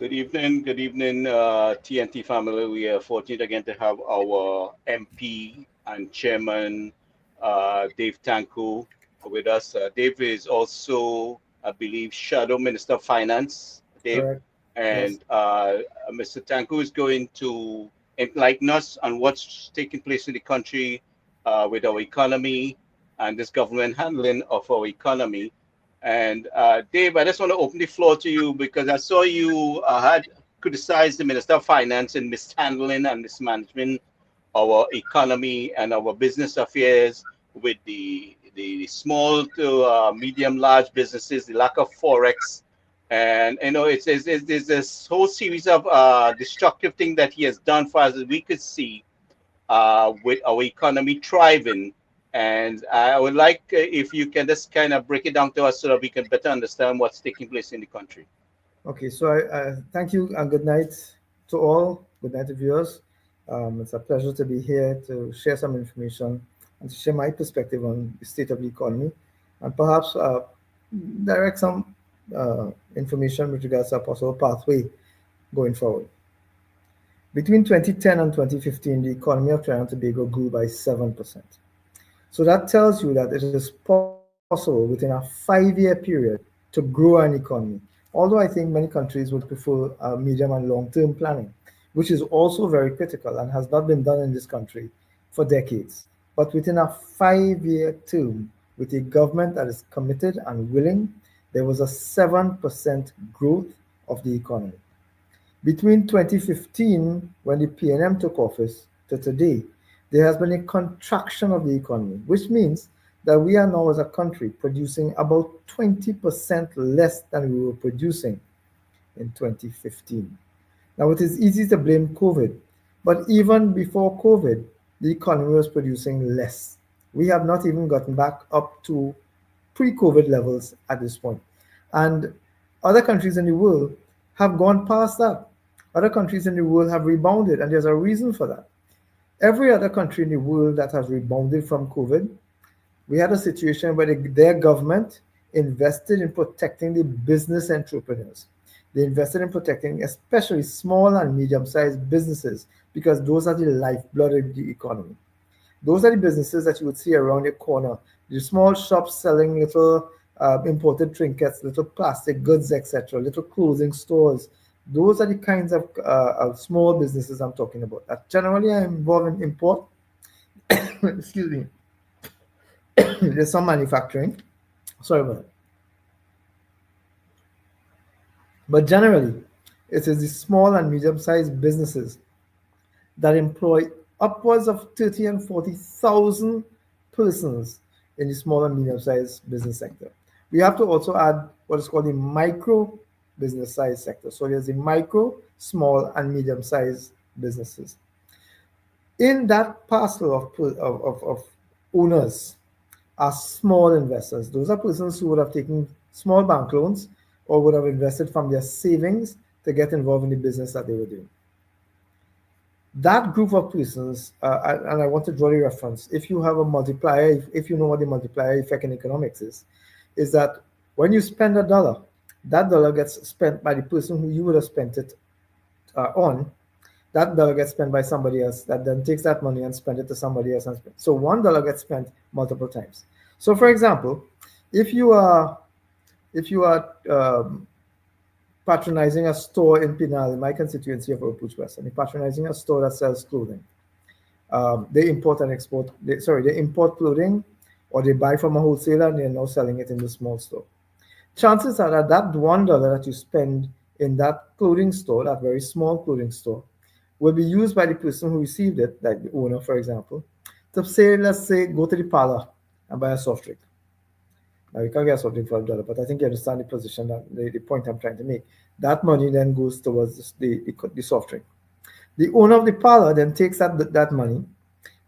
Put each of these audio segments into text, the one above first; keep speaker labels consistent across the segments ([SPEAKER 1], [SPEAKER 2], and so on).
[SPEAKER 1] Good evening, TNT family. We are fortunate again to have our MP and Chairman, Dave Tancoo, with us. Dave is also, I believe, Shadow Minister of Finance, Dave.
[SPEAKER 2] Correct. Yes.
[SPEAKER 1] And Mr. Tancoo is going to enlighten us on what's taking place in the country with our economy and this government handling of our economy. And Dave, I just want to open the floor to you because I saw you had criticized the Minister of Finance in mishandling and mismanagement our economy and our business affairs with the small to medium large businesses, the lack of forex, and it's there's this whole series of destructive things that he has done for us that we could see with our economy thriving. And I would like if you can just kind of break it down to us so that we can better understand what's taking place in the country.
[SPEAKER 2] Okay. So I thank you and good night to all. Good night to viewers. It's a pleasure to be here to share some information and to share my perspective on the state of the economy, and perhaps direct some information with regards to a possible pathway going forward. Between 2010 and 2015, the economy of Trinidad and Tobago grew by 7%. So that tells you that it is possible within a 5-year period to grow an economy. Although I think many countries would prefer medium and long term planning, which is also very critical and has not been done in this country for decades. But within a 5-year term, with a government that is committed and willing, there was a 7% growth of the economy. Between 2015, when the PNM took office, to today, there has been a contraction of the economy, which means that we are now as a country producing about 20% less than we were producing in 2015. Now, it is easy to blame COVID, but even before COVID, the economy was producing less. We have not even gotten back up to pre COVID levels at this point. And other countries in the world have gone past that. Other countries in the world have rebounded, and there's a reason for that. Every other country in the world that has rebounded from COVID, we had a situation where their government invested in protecting the business entrepreneurs. They invested in protecting especially small and medium-sized businesses because those are the lifeblood of the economy. Those are the businesses that you would see around your corner. The small shops selling little imported trinkets, little plastic goods, etc., little clothing stores. Those are the kinds of small businesses I'm talking about that generally are involved in import. Excuse me. There's some manufacturing. Sorry about that. But generally, it is the small and medium-sized businesses that employ upwards of 30 and 40,000 persons in the small and medium-sized business sector. We have to also add what is called the micro business size sector. So there's the micro, small, and medium-sized businesses. In that parcel of owners are small investors. Those are persons who would have taken small bank loans or would have invested from their savings to get involved in the business that they were doing. That group of persons, and I want to draw the reference, if you have a multiplier, if you know what the multiplier effect in economics is that when you spend a dollar, that dollar gets spent by the person who you would have spent it on. That dollar gets spent by somebody else that then takes that money and spend it to somebody else. So $1 gets spent multiple times. So for example, if you are patronizing a store in Pinal, in my constituency of Orpouche West, and you're patronizing a store that sells clothing, they import and export, they import clothing or they buy from a wholesaler and they're now selling it in the small store. Chances are that that $1 that you spend in that clothing store, that very small clothing store, will be used by the person who received it, like the owner, for example, to say, let's say, go to the parlor and buy a soft drink. Now, you can't get soft drink for $1, but I think you understand the position, that the point I'm trying to make. That money then goes towards the soft drink. The owner of the parlor then takes that money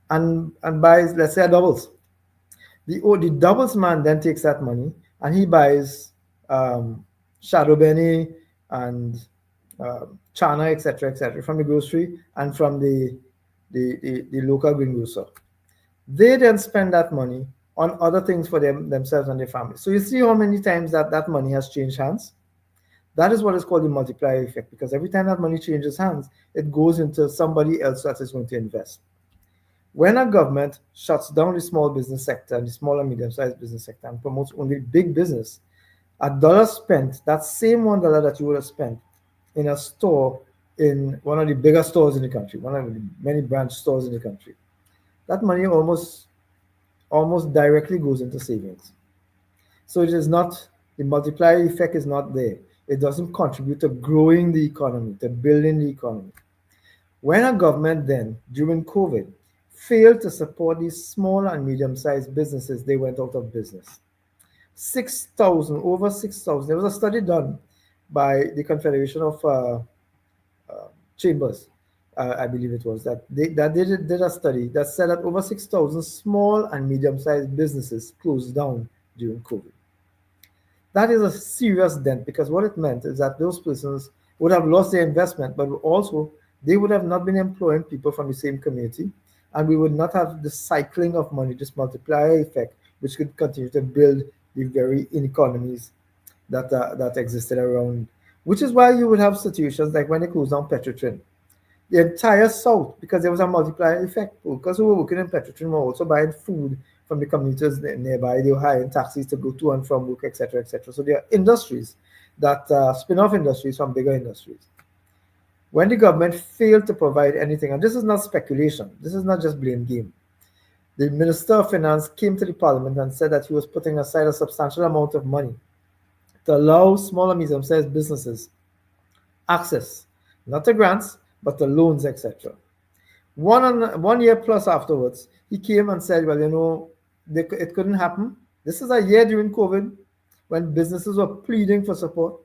[SPEAKER 2] and buys, let's say, a doubles. The doubles man then takes that money and he buys Shadow Benny and Chana, etc., from the grocery and from the local greengrocer. They then spend that money on other things for themselves and their family. So you see how many times that money has changed hands. That is what is called the multiplier effect, because every time that money changes hands, it goes into somebody else that is going to invest. When a government shuts down the small business sector and the small and medium-sized business sector and promotes only big business, a dollar spent, that same $1 that you would have spent in a store, in one of the bigger stores in the country, one of the many branch stores in the country, that money almost directly goes into savings. So it is not, the multiplier effect is not there. It doesn't contribute to growing the economy, to building the economy. When a government then, during COVID, failed to support these small and medium-sized businesses, they went out of business. 6,000, over 6,000. There was a study done by the Confederation of Chambers, I believe it was, did a study that said that over 6,000 small and medium-sized businesses closed down during COVID. That is a serious dent, because what it meant is that those persons would have lost their investment, but also they would have not been employing people from the same community, and we would not have the cycling of money, this multiplier effect, which could continue to build the very economies that existed around. Which is why you would have situations like when they closed down Petrotrin. The entire South, because there was a multiplier effect, because who were working in Petrotrin were also buying food from the commuters nearby. They were hiring taxis to go to and from work, etc., etc. So there are industries that spin-off industries from bigger industries. When the government failed to provide anything, and this is not speculation, this is not just blame game. The Minister of Finance came to the Parliament and said that he was putting aside a substantial amount of money to allow small and medium-sized businesses access, not to grants, but to loans, etc. 1 year plus afterwards, he came and said, well, it couldn't happen. This is a year during COVID when businesses were pleading for support.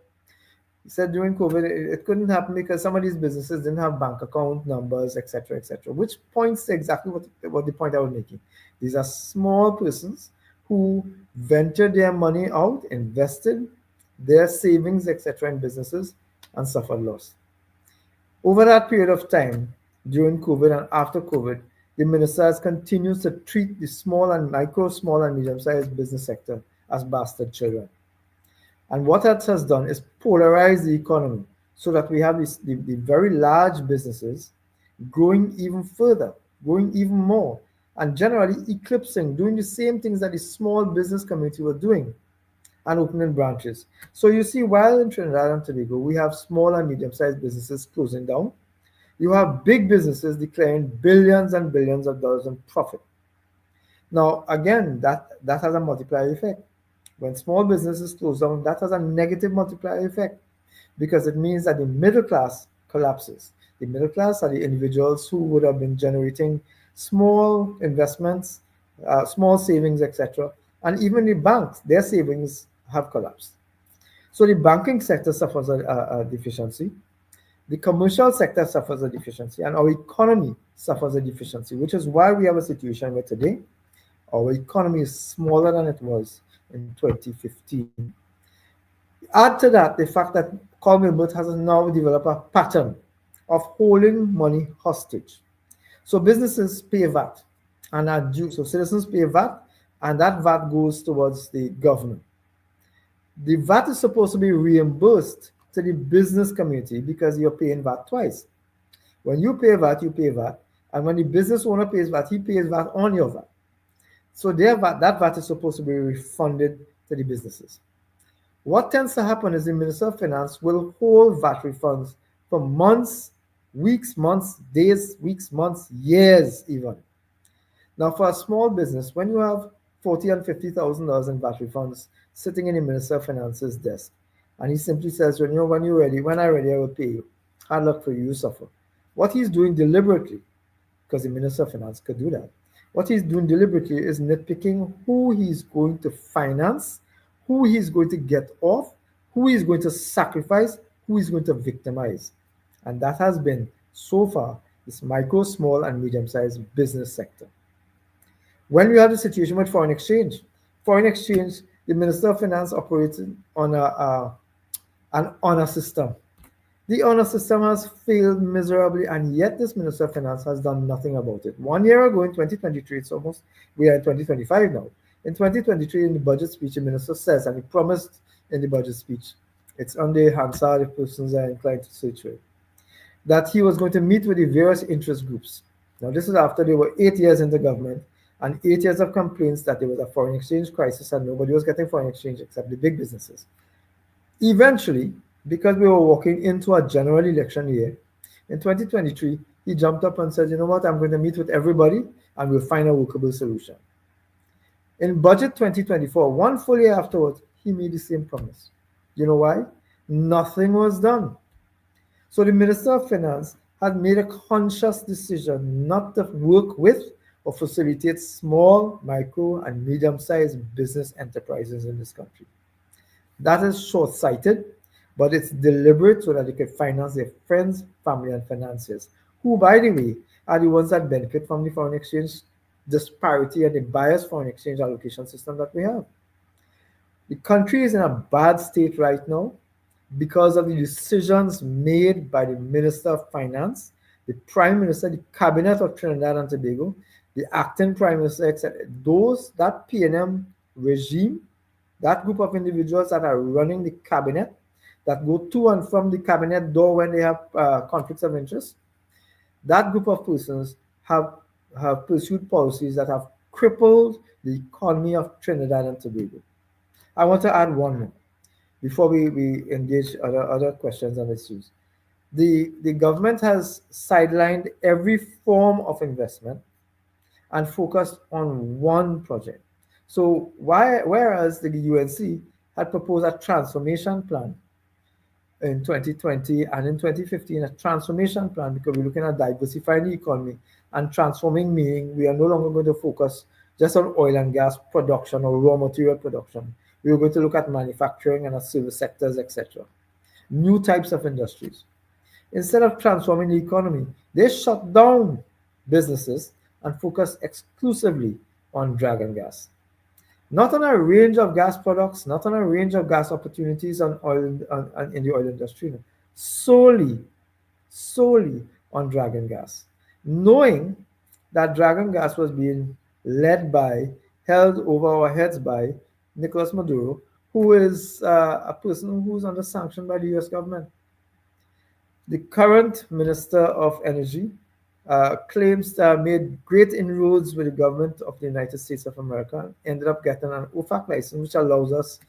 [SPEAKER 2] He said during COVID, it couldn't happen because some of these businesses didn't have bank account numbers, etc., etc., which points to exactly what the point I was making. These are small persons who ventured their money out, invested their savings, etc., in businesses, and suffered loss. Over that period of time, during COVID and after COVID, the minister has continued to treat the small and medium-sized business sector as bastard children. And what that has done is polarize the economy so that we have the very large businesses growing even further, growing even more, and generally eclipsing, doing the same things that the small business community were doing and opening branches. So you see, while in Trinidad and Tobago, we have small and medium-sized businesses closing down, you have big businesses declaring billions and billions of dollars in profit. Now, again, that has a multiplier effect. When small businesses close down, that has a negative multiplier effect, because it means that the middle class collapses. The middle class are the individuals who would have been generating small investments, small savings, etc. And even the banks, their savings have collapsed. So the banking sector suffers a deficiency. The commercial sector suffers a deficiency, and our economy suffers a deficiency, which is why we have a situation where today our economy is smaller than it was in 2015. Add to that the fact that Colvin has now developed a pattern of holding money hostage. So businesses pay VAT and are due. So citizens pay VAT, and that VAT goes towards the government. The VAT is supposed to be reimbursed to the business community because you're paying VAT twice. When you pay VAT, you pay VAT, and when the business owner pays VAT, he pays VAT on your VAT. So that VAT is supposed to be refunded to the businesses. What tends to happen is the Minister of Finance will hold VAT refunds for months, weeks, months, days, weeks, months, years even. Now, for a small business, when you have $40,000 and $50,000 in VAT refunds sitting in the Minister of Finance's desk, and he simply says, when you're ready, when I'm ready, I will pay you. Hard luck for you, you suffer. What he's doing deliberately, because the Minister of Finance could do that, what he's doing deliberately is nitpicking who he's going to finance, who he's going to get off, who he's going to sacrifice, who he's going to victimize. And that has been, so far, this micro, small, and medium-sized business sector. When we have the situation with foreign exchange, the Minister of Finance operates on an honor system. The honor system has failed miserably, and yet this Minister of Finance has done nothing about it. 1 year ago in 2023, we are in 2025 now. In 2023, in the budget speech, the minister says, and he promised in the budget speech It's on the Hansard if persons are inclined to search for it. That he was going to meet with the various interest groups. Now, this is after they were 8 years into government and 8 years of complaints that there was a foreign exchange crisis and nobody was getting foreign exchange except the big businesses. Eventually, because we were walking into a general election year, in 2023, he jumped up and said, you know what, I'm going to meet with everybody and we'll find a workable solution. In budget 2024, one full year afterwards, he made the same promise. You know why? Nothing was done. So the Minister of Finance had made a conscious decision not to work with or facilitate small, micro, and medium-sized business enterprises in this country. That is short-sighted, but it's deliberate so that they could finance their friends, family, and financiers, who, by the way, are the ones that benefit from the foreign exchange disparity and the biased foreign exchange allocation system that we have. The country is in a bad state right now because of the decisions made by the Minister of Finance, the Prime Minister, the Cabinet of Trinidad and Tobago, the acting Prime Minister, etc. That PNM regime, that group of individuals that are running the cabinet, that go to and from the cabinet door when they have conflicts of interest, that group of persons have pursued policies that have crippled the economy of Trinidad and Tobago. I want to add one more before we engage other questions and issues. The government has sidelined every form of investment and focused on one project. So whereas the UNC had proposed a transformation plan in 2020 and in 2015, a transformation plan because we're looking at diversifying the economy and transforming, meaning we are no longer going to focus just on oil and gas production or raw material production. We are going to look at manufacturing and service sectors, etc. New types of industries. Instead of transforming the economy, they shut down businesses and focus exclusively on drag and gas. Not on a range of gas products, not on a range of gas opportunities on oil in the oil industry, no. Solely on drag and gas, knowing that drag and gas was being led by, held over our heads by Nicolas Maduro, who is a person who's under sanction by the US government. The current Minister of Energy claims to have made great inroads with the government of the United States of America, ended up getting an OFAC license, which allows us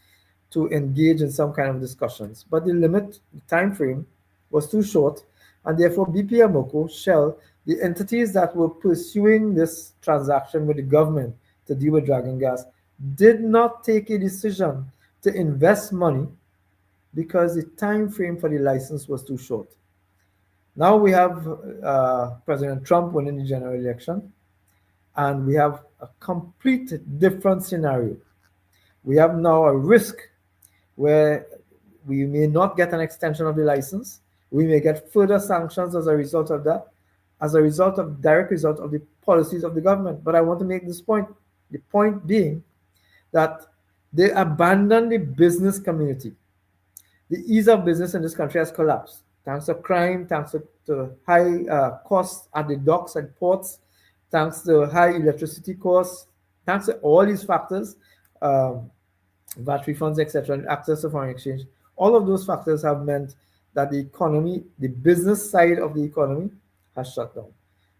[SPEAKER 2] to engage in some kind of discussions. But the time frame was too short, and therefore BP Amoco, Shell, the entities that were pursuing this transaction with the government to deal with drag and gas, did not take a decision to invest money because the time frame for the license was too short. Now we have President Trump winning the general election, and we have a complete different scenario. We have now a risk where we may not get an extension of the license. We may get further sanctions as a result of that, as a direct result of the policies of the government. But I want to make this point, the point being that they abandon the business community. The ease of business in this country has collapsed. Thanks to crime, thanks to high costs at the docks and ports, thanks to high electricity costs, thanks to all these factors, VAT refunds, etc., and access to foreign exchange, all of those factors have meant that the economy, the business side of the economy, has shut down.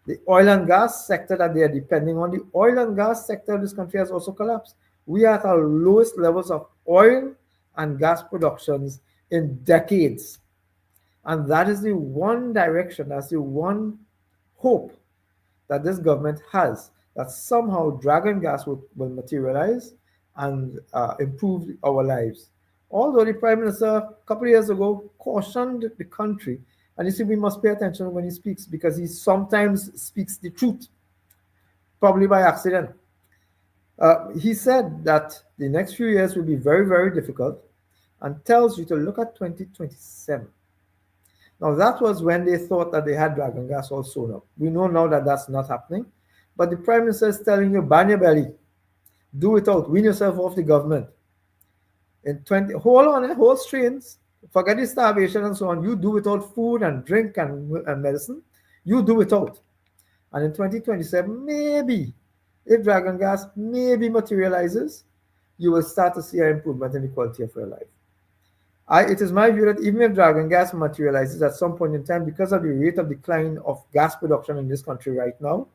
[SPEAKER 2] The oil and gas sector that they are depending on, the oil and gas sector of this country has also collapsed. We are at our lowest levels of oil and gas productions in decades. And that is the one direction, that's the one hope that this government has, that somehow drag and gas will materialize and improve our lives. Although the Prime Minister a couple of years ago cautioned the country, and you see, we must pay attention when he speaks because he sometimes speaks the truth, probably by accident. He said that the next few years will be very, very difficult and tells you to look at 2027. Now, that was when they thought that they had drag and gas all sewn up. We know now that that's not happening. But the Prime Minister is telling you, ban your belly, do it out, wean yourself off the government. Hold on, hold strains, forget the starvation and so on. You do without food and drink and medicine. You do it out. And in 2027, maybe, if drag and gas maybe materializes, you will start to see an improvement in the quality of your life. It is my view that even if dragon gas materializes at some point in time, because of the rate of decline of gas production in this country right now,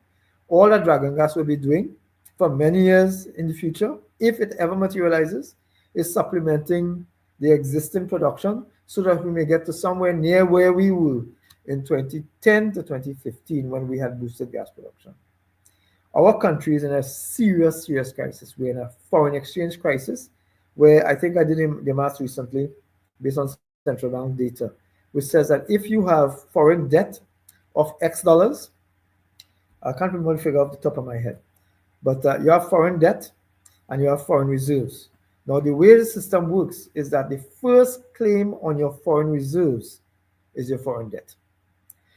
[SPEAKER 2] all that dragon gas will be doing for many years in the future, if it ever materializes, is supplementing the existing production so that we may get to somewhere near where we were in 2010 to 2015 when we had boosted gas production. Our country is in a serious, serious crisis. We're in a foreign exchange crisis where I think I did the math recently based on central bank data, which says that if you have foreign debt of X dollars, I can't remember the figure off the top of my head, but you have foreign debt and you have foreign reserves. Now, the way the system works is that the first claim on your foreign reserves is your foreign debt.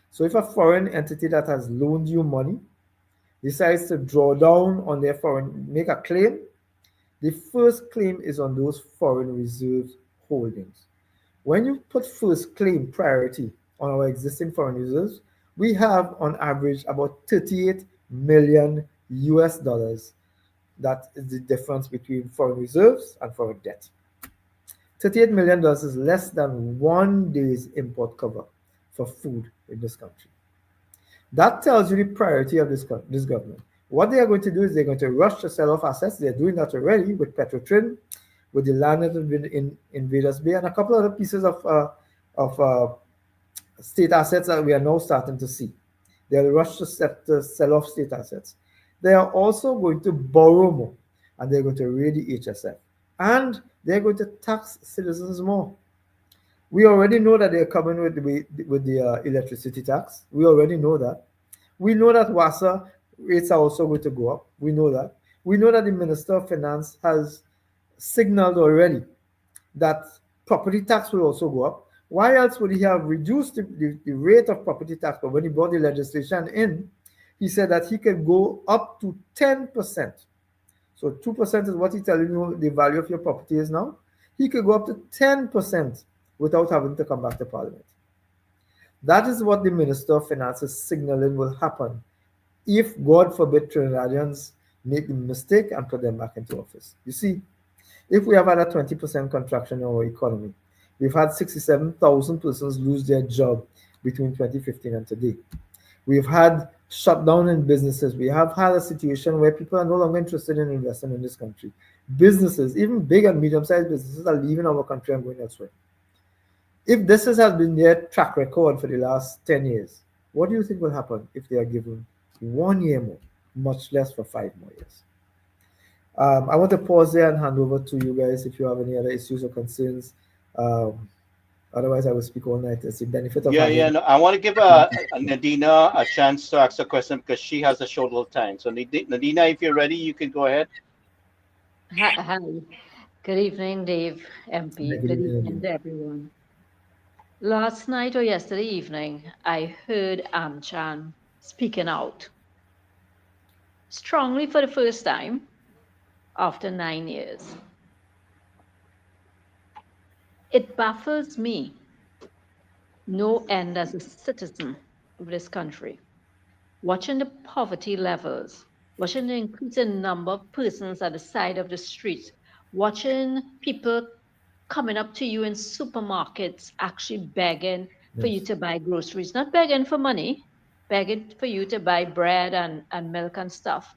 [SPEAKER 2] So if a foreign entity that has loaned you money decides to draw down on their foreign, make a claim, the first claim is on those foreign reserve holdings. When you put first claim priority on our existing foreign reserves, we have on average about 38 million US dollars. That is the difference between foreign reserves and foreign debt. $38 million is less than 1 day's import cover for food in this country. That tells you the priority of this government. What they are going to do is they're going to rush to sell off assets. They're doing that already with Petrotrin, with the land in Invaders Bay, and a couple other pieces of state assets that we are now starting to see. They'll rush to sell off state assets. They are also going to borrow more, and they're going to raid the HSF, and they're going to tax citizens more. We already know that they're coming with the electricity tax. We already know that. We know that WASA rates are also going to go up. We know that. We know that the Minister of Finance has signaled already that property tax will also go up. Why else would he have reduced the rate of property tax? But when he brought the legislation in, he said that he can go up to 10%. So 2% is what he's telling you the value of your property is now. He could go up to 10% without having to come back to Parliament. That is what the Minister of Finance is signaling will happen if, God forbid, Trinidadians make the mistake and put them back into office. You see, if we have had a 20% contraction in our economy, we've had 67,000 persons lose their job between 2015 and today. We've had shutdown in businesses. We have had a situation where people are no longer interested in investing in this country. Businesses, even big and medium-sized businesses, are leaving our country and going elsewhere. If this has been their track record for the last 10 years, what do you think will happen if they are given 1 year more, much less for 5 more years? I want to pause there and hand over to you guys if you have any other issues or concerns. Otherwise, I will speak all night. It's the benefit of having.
[SPEAKER 1] No, I want to give Nadina a chance to ask a question because she has a short little time. So, Nadina, if you're ready, you can go ahead.
[SPEAKER 3] Hi. Good evening, Dave, MP.
[SPEAKER 2] Good
[SPEAKER 3] Good
[SPEAKER 2] evening,
[SPEAKER 3] evening to everyone. Last night or yesterday evening, I heard Amchan speaking out strongly for the first time after 9 years. It baffles me no end as a citizen of this country, watching the poverty levels, watching the increasing number of persons at the side of the street, watching people coming up to you in supermarkets actually begging for you to buy groceries, not begging for money, begging for you to buy bread and milk and stuff.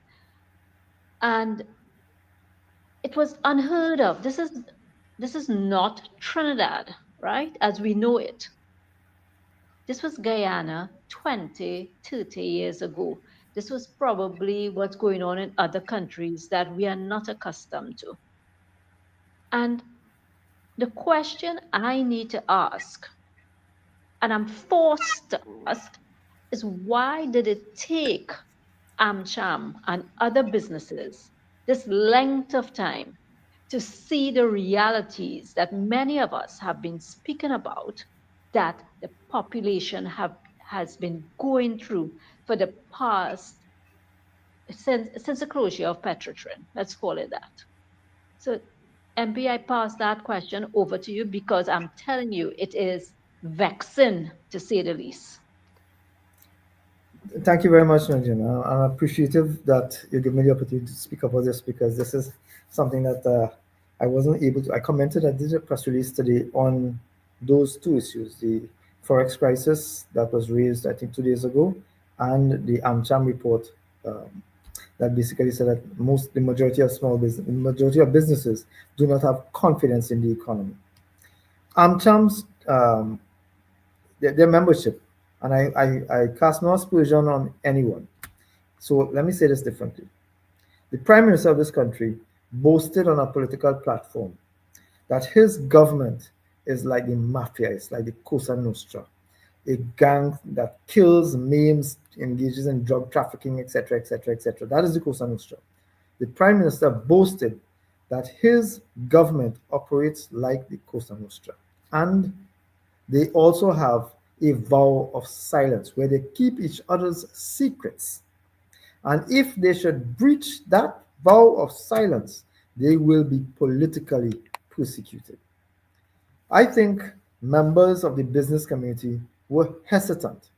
[SPEAKER 3] And it was unheard of. This is not Trinidad, right? As we know it. This was Guyana 20, 30 years ago. This was probably what's going on in other countries that we are not accustomed to. And the question I need to ask, and I'm forced to ask, is why did it take AmCham and other businesses this length of time to see the realities that many of us have been speaking about that the population has been going through for the past since the closure of Petrotrin, let's call it that. So MP, I pass that question over to you because I'm telling you it is vexing to say the least.
[SPEAKER 2] Thank you very much, Nanjin. I'm appreciative that you give me the opportunity to speak about this because this is something that I wasn't able to. I commented, I did a press release today on those two issues, the Forex crisis that was raised, I think, 2 days ago, and the AmCham report that basically said that the majority of small business, the majority of businesses do not have confidence in the economy. AmCham's their membership, and I cast no aspersion on anyone. So let me say this differently. The Prime Minister of this country boasted on a political platform that his government is like the mafia, it's like the Cosa Nostra, a gang that kills, maims, engages in drug trafficking, etc., etc., etc. That is the Cosa Nostra. The Prime Minister boasted that his government operates like the Cosa Nostra. And they also have a vow of silence where they keep each other's secrets. And if they should breach that vow of silence, they will be politically persecuted. I think members of the business community were hesitant,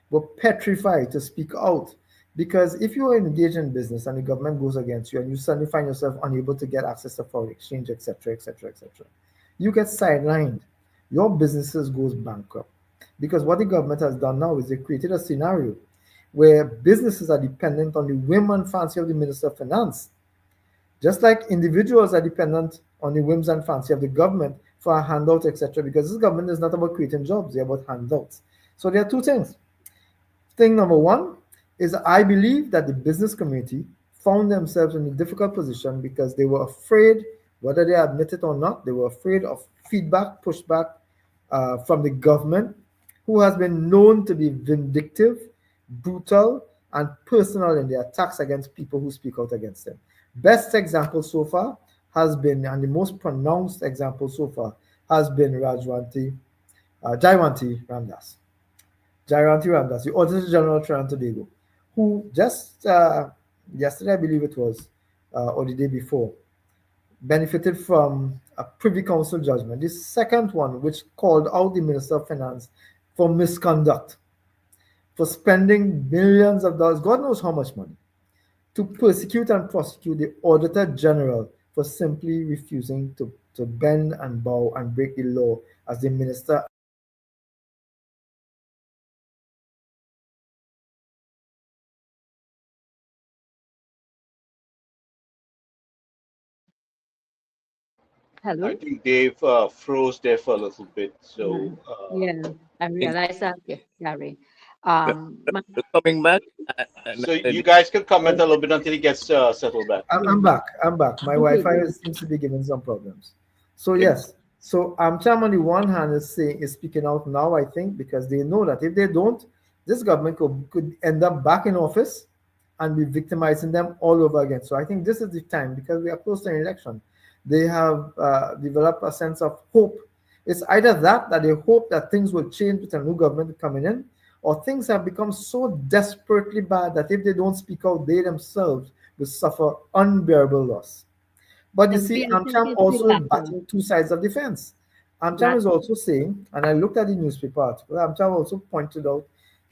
[SPEAKER 2] were petrified to speak out. Because if you are engaged in business and the government goes against you and you suddenly find yourself unable to get access to foreign exchange, etc., etc., etc., you get sidelined. Your businesses goes bankrupt. Because what the government has done now is they created a scenario where businesses are dependent on the whim and fancy of the Minister of Finance, just like individuals are dependent on the whims and fancy of the government for a handout, etc. Because this government is not about creating jobs, they're about handouts. So there are two things. Thing number one is I believe that the business community found themselves in a difficult position because they were afraid, whether they admit it or not, they were afraid of feedback, pushback from the government, who has been known to be vindictive, brutal, and personal in their attacks against people who speak out against them. Best example so far has been, and the most pronounced example so far has been Jaiwanti Ramdas. Jaiwanti Ramdas, the Auditor General of Trinidad and Tobago, who just yesterday, I believe it was, or the day before, benefited from a Privy Council judgment, the second one, which called out the Minister of Finance for misconduct, for spending millions of dollars, God knows how much money, to persecute and prosecute the Auditor General for simply refusing to bend and bow and break the law as the minister.
[SPEAKER 3] Hello?
[SPEAKER 1] I think Dave froze there for a little bit. So,
[SPEAKER 3] Yeah, I
[SPEAKER 4] think
[SPEAKER 3] realized that, Gary.
[SPEAKER 4] we're
[SPEAKER 3] My,
[SPEAKER 4] we're coming back.
[SPEAKER 1] so you guys can comment a little bit until he gets settled back.
[SPEAKER 2] I'm back. I'm back. My
[SPEAKER 3] okay,
[SPEAKER 2] Wi-Fi seems to be giving some problems. So
[SPEAKER 4] Okay.
[SPEAKER 2] yes. So Amcham on the one hand is speaking out now, I think, because they know that if they don't, this government could end up back in office and be victimizing them all over again. So I think this is the time because we are close to an election. They have developed a sense of hope. It's either that they hope that things will change with a new government coming in, or things have become so desperately bad that if they don't speak out, they themselves will suffer unbearable loss. But you
[SPEAKER 3] and
[SPEAKER 2] see,
[SPEAKER 3] Gary, I think
[SPEAKER 2] Amcham
[SPEAKER 3] it's the
[SPEAKER 2] also is
[SPEAKER 3] latter.
[SPEAKER 2] batting two sides of the fence. Amcham
[SPEAKER 3] That,
[SPEAKER 2] is also saying, and I looked at the newspaper article, Amcham also pointed out,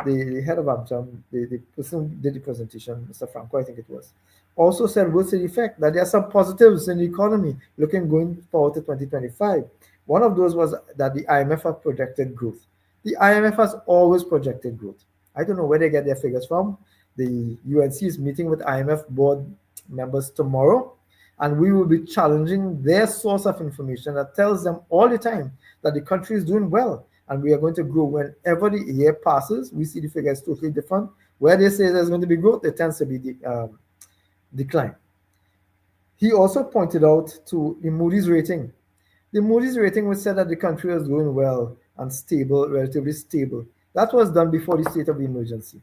[SPEAKER 2] the head of Amcham, the person who did the presentation, Mr. Franco, I think it was, also said words to the effect that there are some positives in the economy looking going forward to 2025. One of those was that the IMF have projected growth. The IMF has always projected growth. I don't know where they get their figures from. The UNC is meeting with IMF board members tomorrow, and we will be challenging their source of information that tells them all the time that the country is doing well and we are going to grow. Whenever the year passes, we see the figures totally different. Where they say there's going to be growth, there tends to be decline. He also pointed out to the Moody's rating. The Moody's rating, which said that the country was doing well and stable, relatively stable, that was done before the state of emergency.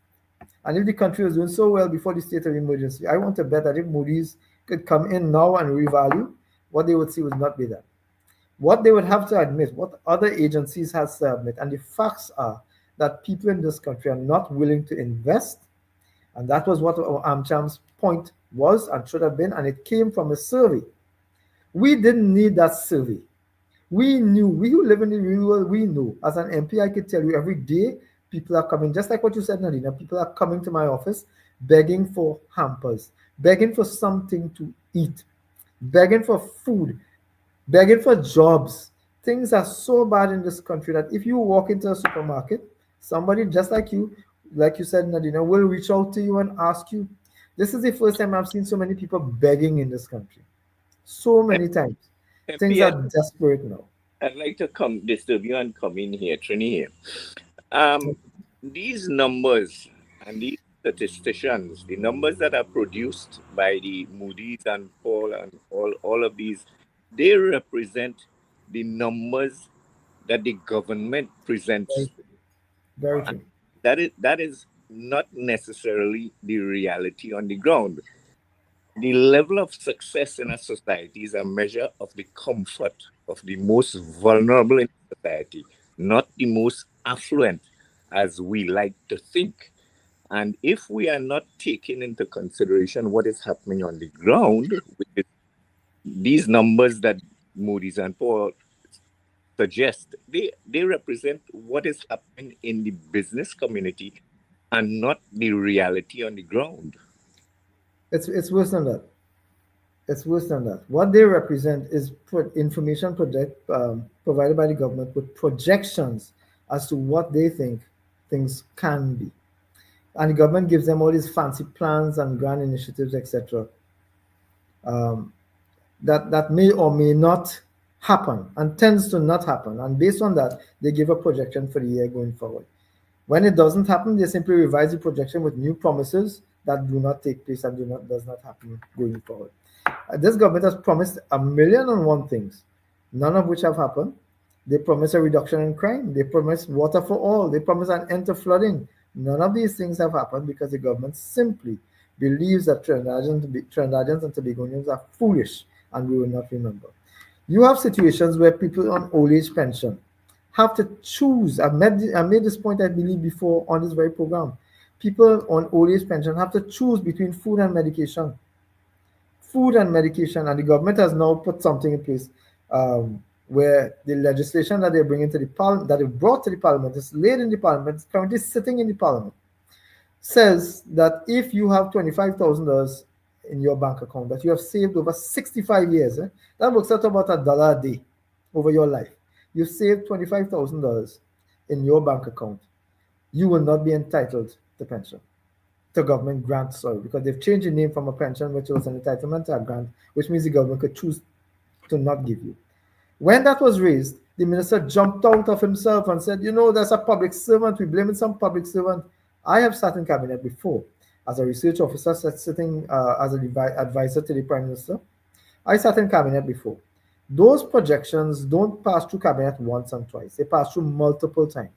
[SPEAKER 2] And if the country was doing so well before the state of emergency, I want to bet that if Moody's could come in now and revalue, what they would see would not be that. What they would have to admit, what other agencies has to admit, and the facts are that people in this country are not willing to invest, and that was what Amcham's point was and should have been, and it came from a survey. We didn't need that survey. We knew, we who live in the real world, we know. As an MP, I could tell you every day, people are coming, just like what you said, Nadina, people are coming to my office begging for hampers, begging for something to eat, begging for food. begging for jobs. Things are so bad in this country that if you walk into a supermarket, somebody just like you said, Nadina, will reach out to you and ask you. This is the first time I've seen so many people begging in this country. So many times. Things
[SPEAKER 4] MP,
[SPEAKER 2] are desperate now.
[SPEAKER 4] I'd like to come disturb you and come in here, Trini here. Um, these numbers and these statisticians, the numbers that are produced by the Moody's and Paul and all of these, they represent the numbers that the government
[SPEAKER 2] Very,
[SPEAKER 4] presents.
[SPEAKER 2] very
[SPEAKER 4] And
[SPEAKER 2] true.
[SPEAKER 4] that is not necessarily the reality on the ground. The level of success in a society is a measure of the comfort of the most vulnerable in society, not the most affluent, as we like to think. And if we are not taking into consideration what is happening on the ground, which is these numbers that Moody's and Paul suggest, they represent what is happening in the business community and not the reality on the ground.
[SPEAKER 2] It's worse than that. It's worse than that. What they represent is information provided by the government with projections as to what they think things can be. And the government gives them all these fancy plans and grand initiatives, etc., um, that may or may not happen and tends to not happen. And based on that, they give a projection for the year going forward. When it doesn't happen, they simply revise the projection with new promises that do not take place and does not happen going forward. This government has promised a million and one things, none of which have happened. They promise a reduction in crime. They promise water for all. They promise an end to flooding. None of these things have happened because the government simply believes that Trinidadians and Tobagonians are foolish and we will not remember. You have situations where people on old age pension have to choose. I made this point, I believe, before on this very program. People on old age pension have to choose between food and medication. Food and medication, and the government has now put something in place where the legislation that they're bringing to the parliament, that they brought to the parliament, is laid in the parliament, is currently sitting in the parliament, says that if you have $25,000 in your bank account that you have saved over 65 years, that works out about $1 a day over your life. You saved $25,000 in your bank account, you will not be entitled to pension, to government grant, sorry, because they've changed the name from a pension, which was an entitlement, to a grant, which means the government could choose to not give you. When that was raised, the minister jumped out of himself and said, that's a public servant. We blame it some public servant. I have sat in cabinet before as a research officer, sitting as an advisor to the prime minister. I sat in cabinet before. Those projections don't pass through cabinet once and twice. They pass through multiple times.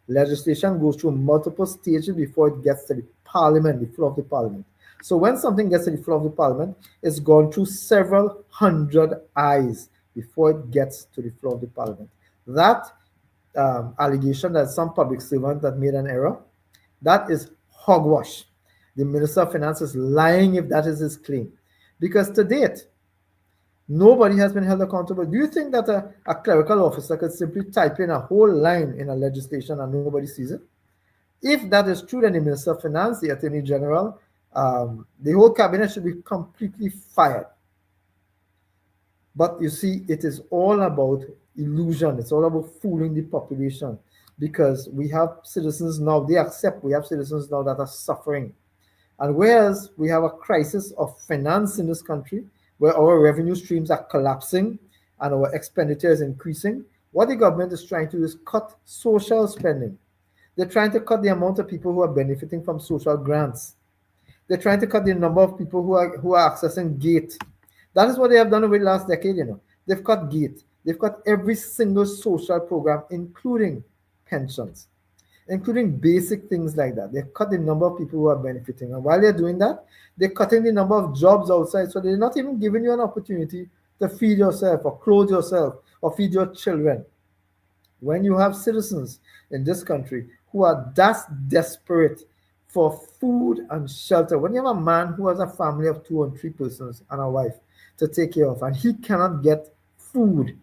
[SPEAKER 2] Legislation goes through multiple stages before it gets to the parliament, the floor of the parliament. So when something gets to the floor of the parliament, it's gone through several hundred eyes before it gets to the floor of the parliament. That allegation that some public servant that made an error, that is hogwash. The Minister of Finance is lying if that is his claim. Because to date, nobody has been held accountable. Do you think that a clerical officer could simply type in a whole line in a legislation and nobody sees it? If that is true, then the Minister of Finance, the Attorney General, the whole cabinet should be completely fired. But you see, it is all about illusion. It's all about fooling the population because we have citizens now, they accept we have citizens now that are suffering. And whereas we have a crisis of finance in this country, where our revenue streams are collapsing and our expenditure is increasing, what the government is trying to do is cut social spending. They're trying to cut the amount of people who are benefiting from social grants. They're trying to cut the number of people who are accessing GATE. That is what they have done over the last decade, They've cut GATE. They've cut every single social program, including pensions, including basic things like that. They've cut the number of people who are benefiting. And while they're doing that, they're cutting the number of jobs outside. So they're not even giving you an opportunity to feed yourself or clothe yourself or feed your children. When you have citizens in this country who are that desperate for food and shelter, when you have a man who has a family of 2 or 3 persons and a wife to take care of, and he cannot get food,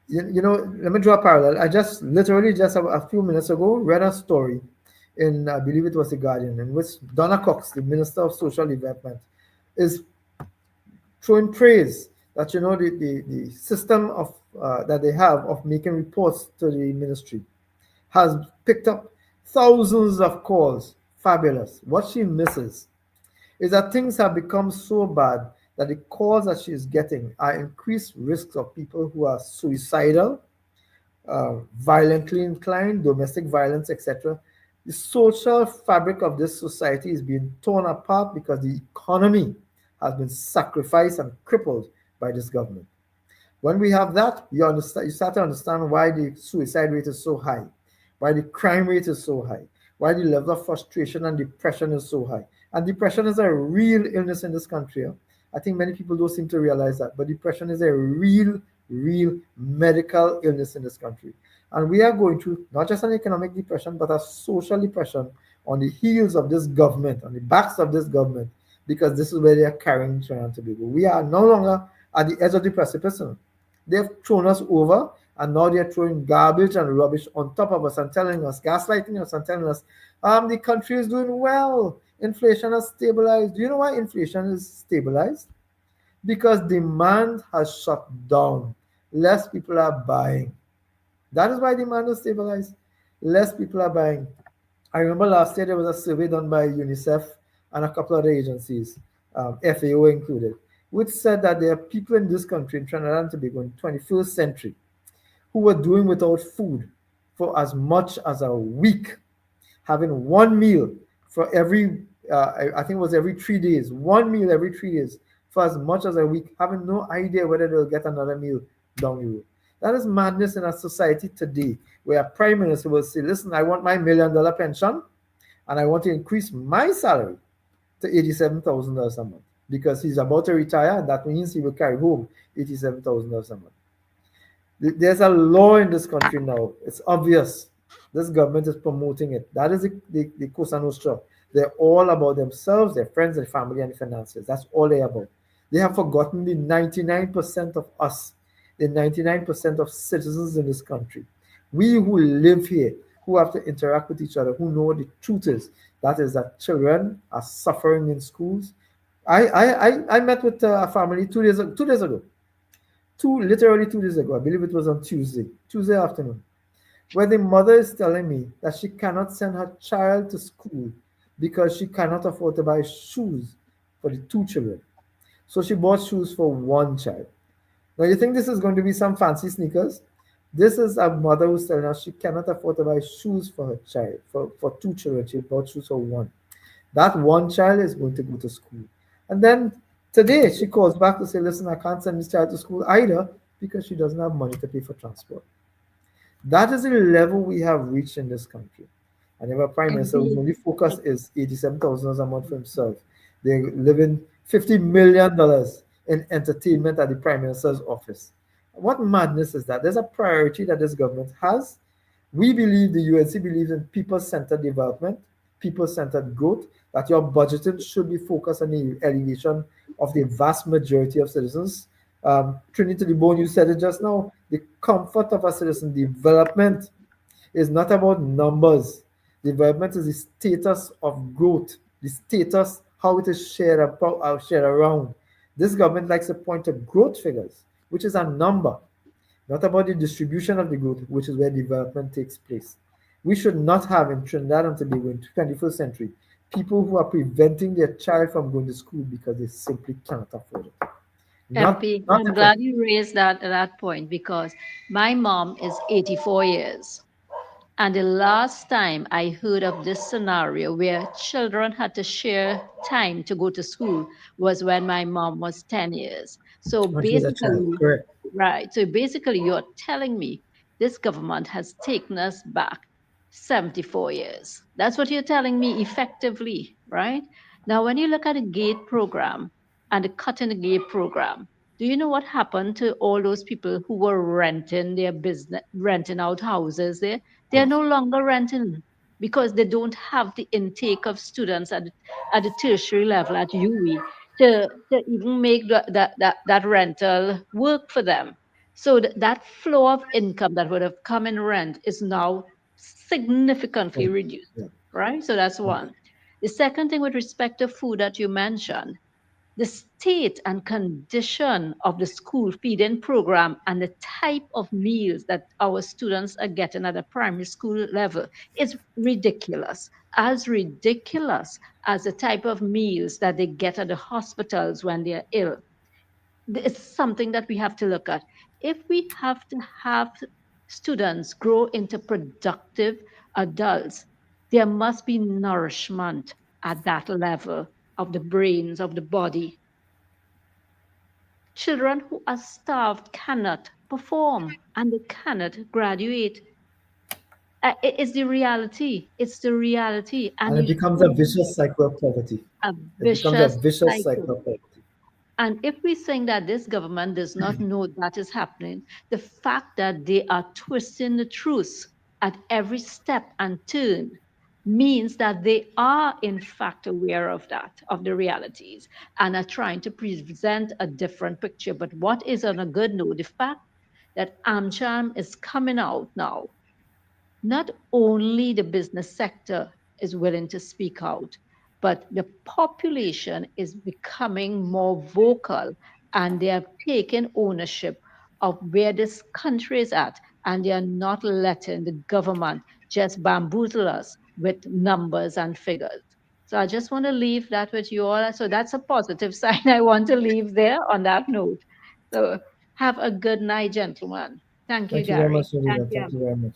[SPEAKER 2] let me draw a parallel. I just literally just a few minutes ago read a story in, I believe it was The Guardian, in which Donna Cox, the Minister of Social Development, is throwing praise that the system of that they have of making reports to the ministry has picked up thousands of calls. Fabulous. What she misses is that things have become so bad that the calls that she is getting are increased risks of people who are suicidal, violently inclined, domestic violence, etc. The social fabric of this society is being torn apart because the economy has been sacrificed and crippled by this government. When we have that, you start to understand why the suicide rate is so high, why the crime rate is so high, why the level of frustration and depression is so high. And depression is a real illness in this country. I think many people don't seem to realize that, but depression is a real medical illness in this country. And we are going through not just an economic depression, but a social depression on the heels of this government, on the backs of this government, because this is where they are carrying Trinidad and Tobago. We are no longer at the edge of the precipice. They've thrown us over, and now they're throwing garbage and rubbish on top of us and telling us, gaslighting us and telling us, the country is doing well. Inflation has stabilized. Do you know why inflation is stabilized? Because demand has shut down. Less people are buying. That is why demand is stabilized. Less people are buying. I remember last year there was a survey done by UNICEF and a couple other agencies, FAO included, which said that there are people in this country, in Trinidad and Tobago, in the 21st century, who were doing without food for as much as a week, having one meal for every, I think it was every 3 days, one meal every 3 days for as much as a week, having no idea whether they'll get another meal down the road. That is madness in our society today, where a prime minister will say, listen, I want my $1 million pension, and I want to increase my salary to $87,000 a month because he's about to retire, and that means he will carry home $87,000 a month. There's a law in this country now. It's obvious. This government is promoting it. That is the Cosa Nostra. They're all about themselves, their friends, their family, and the finances. That's all they're about. They have forgotten the 99% of us, the 99% of citizens in this country. We who live here, who have to interact with each other, who know what the truth is. That is that children are suffering in schools. I met with a family 2 days ago. Literally 2 days ago. I believe it was on Tuesday afternoon, where the mother is telling me that she cannot send her child to school because she cannot afford to buy shoes for the two children. So she bought shoes for one child. Now you think this is going to be some fancy sneakers? This is a mother who's telling us she cannot afford to buy shoes for her child, for two children. She bought shoes for one. That one child is going to go to school. And then today she calls back to say, listen, I can't send this child to school either because she doesn't have money to pay for transport. That is the level we have reached in this country. And if a prime minister whose only focus is $87,000 a month for himself, they're living $50 million in entertainment at the prime minister's office. What madness is that? There's a priority that this government has. We believe, the UNC believes in people-centered development, people-centered growth, that your budgeting should be focused on the elevation of the vast majority of citizens. Trinity the Bone, you said it just now, the comfort of a citizen. Development is not about numbers. Development is the status of growth, the status, how it is shared around. This government likes to point to growth figures, which is a number, not about the distribution of the growth, which is where development takes place. We should not have in Trinidad and Tobago in the 21st century people who are preventing their child from going to school because they simply cannot afford it.
[SPEAKER 3] MP, I'm glad you raised that point because my mom is 84 years. And the last time I heard of this scenario where children had to share time to go to school was when my mom was 10 years. So basically,
[SPEAKER 2] correct.
[SPEAKER 3] right. So basically, you're telling me this government has taken us back 74 years. That's what you're telling me effectively, right? Now, when you look at the GATE program and the cut in the GATE program, do you know what happened to all those people who were renting their business, renting out houses there? They're no longer renting because they don't have the intake of students at the tertiary level at UE to even make that rental work for them. So that flow of income that would have come in rent is now significantly reduced,
[SPEAKER 2] Yeah.
[SPEAKER 3] right? So that's one. The second thing with respect to food that you mentioned, the state and condition of the school feeding program and the type of meals that our students are getting at the primary school level is ridiculous as the type of meals that they get at the hospitals when they're ill. It's something that we have to look at. If we have to have students grow into productive adults, there must be nourishment at that level of the brains, of the body. Children who are starved cannot perform and they cannot graduate. It's the reality. It's the reality.
[SPEAKER 2] And
[SPEAKER 3] And
[SPEAKER 2] it
[SPEAKER 3] you
[SPEAKER 2] becomes a
[SPEAKER 3] shouldn't
[SPEAKER 2] vicious cycle of poverty.
[SPEAKER 3] a
[SPEAKER 2] It becomes a
[SPEAKER 3] vicious
[SPEAKER 2] vicious
[SPEAKER 3] cycle.
[SPEAKER 2] cycle of poverty.
[SPEAKER 3] And if we think that this government does not know that is happening, the fact that they are twisting the truth at every step and turn means that they are in fact aware of that, of the realities, and are trying to present a different picture. But what is on a good note, the fact that AmCham is coming out now, not only the business sector is willing to speak out, but the population is becoming more vocal and they are taking ownership of where this country is at, and they are not letting the government just bamboozle us with numbers and figures. So I just want to leave that with you all. So that's a positive sign I want to leave there on that note. So have a good night, gentlemen. Thank you,
[SPEAKER 2] Thank you very
[SPEAKER 3] Gary.
[SPEAKER 2] much,
[SPEAKER 3] Thank
[SPEAKER 2] Nadina.
[SPEAKER 3] you.
[SPEAKER 2] Thank you very much.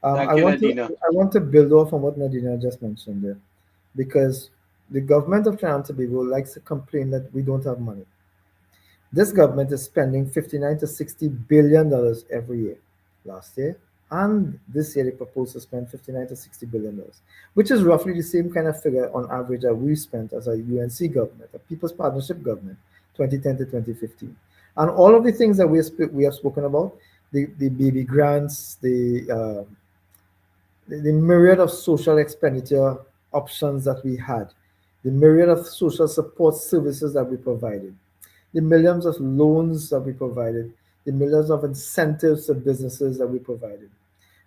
[SPEAKER 1] Thank you, Nadina.
[SPEAKER 2] I want to build off on what Nadina just mentioned there, because the government of Trinidad and Tobago likes to complain that we don't have money. This government is spending 59 to 60 billion dollars every year. Last year and this year, they propose to spend 59 to 60 billion dollars, which is roughly the same kind of figure on average that we spent as a UNC government, a People's Partnership government, 2010 to 2015. And all of the things that we have spoken about, the baby grants, the myriad of social expenditure options that we had, the myriad of social support services that we provided, the millions of loans that we provided, the millions of incentives to businesses that we provided,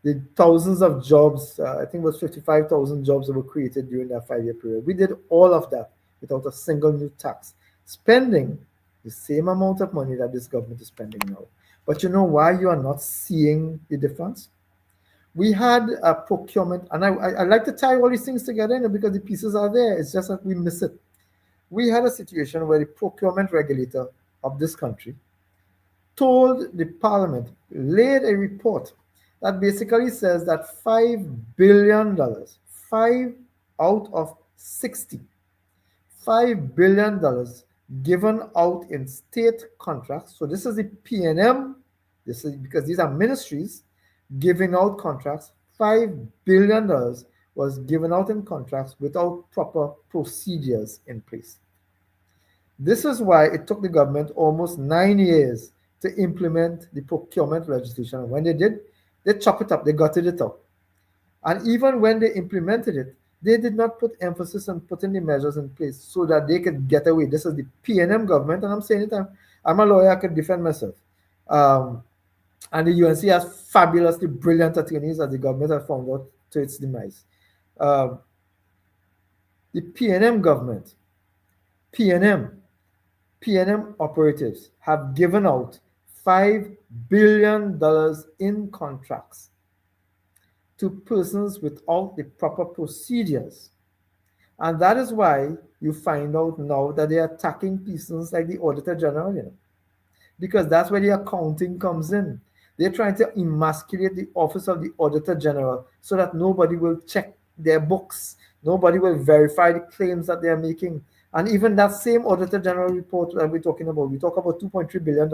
[SPEAKER 2] the thousands of jobs, I think it was 55,000 jobs that were created during that 5-year period. We did all of that without a single new tax, spending the same amount of money that this government is spending now. But you know why you are not seeing the difference? We had a procurement, and I like to tie all these things together, because the pieces are there. It's just that we miss it. We had a situation where the procurement regulator of this country told the parliament, laid a report that basically says that $5 billion, 5 out of 60, $5 billion given out in state contracts. So this is the PNM, this is because these are ministries giving out contracts. $5 billion was given out in contracts without proper procedures in place. This is why it took the government almost 9 years to implement the procurement legislation. And when they did, they chopped it up, they gutted it out. And even when they implemented it, they did not put emphasis on putting the measures in place so that they could get away. This is the PNM government, and I'm saying it, I'm a lawyer, I could defend myself. And the UNC has fabulously brilliant attorneys, as the government has found out to its demise. The PNM government, PNM operatives have given out $5 billion in contracts to persons without the proper procedures. And that is why you find out now that they are attacking persons like the Auditor General, because that's where the accounting comes in. They're trying to emasculate the office of the Auditor General so that nobody will check their books, nobody will verify the claims that they are making. And even that same Auditor General report that we're talking about, we talk about $2.3 billion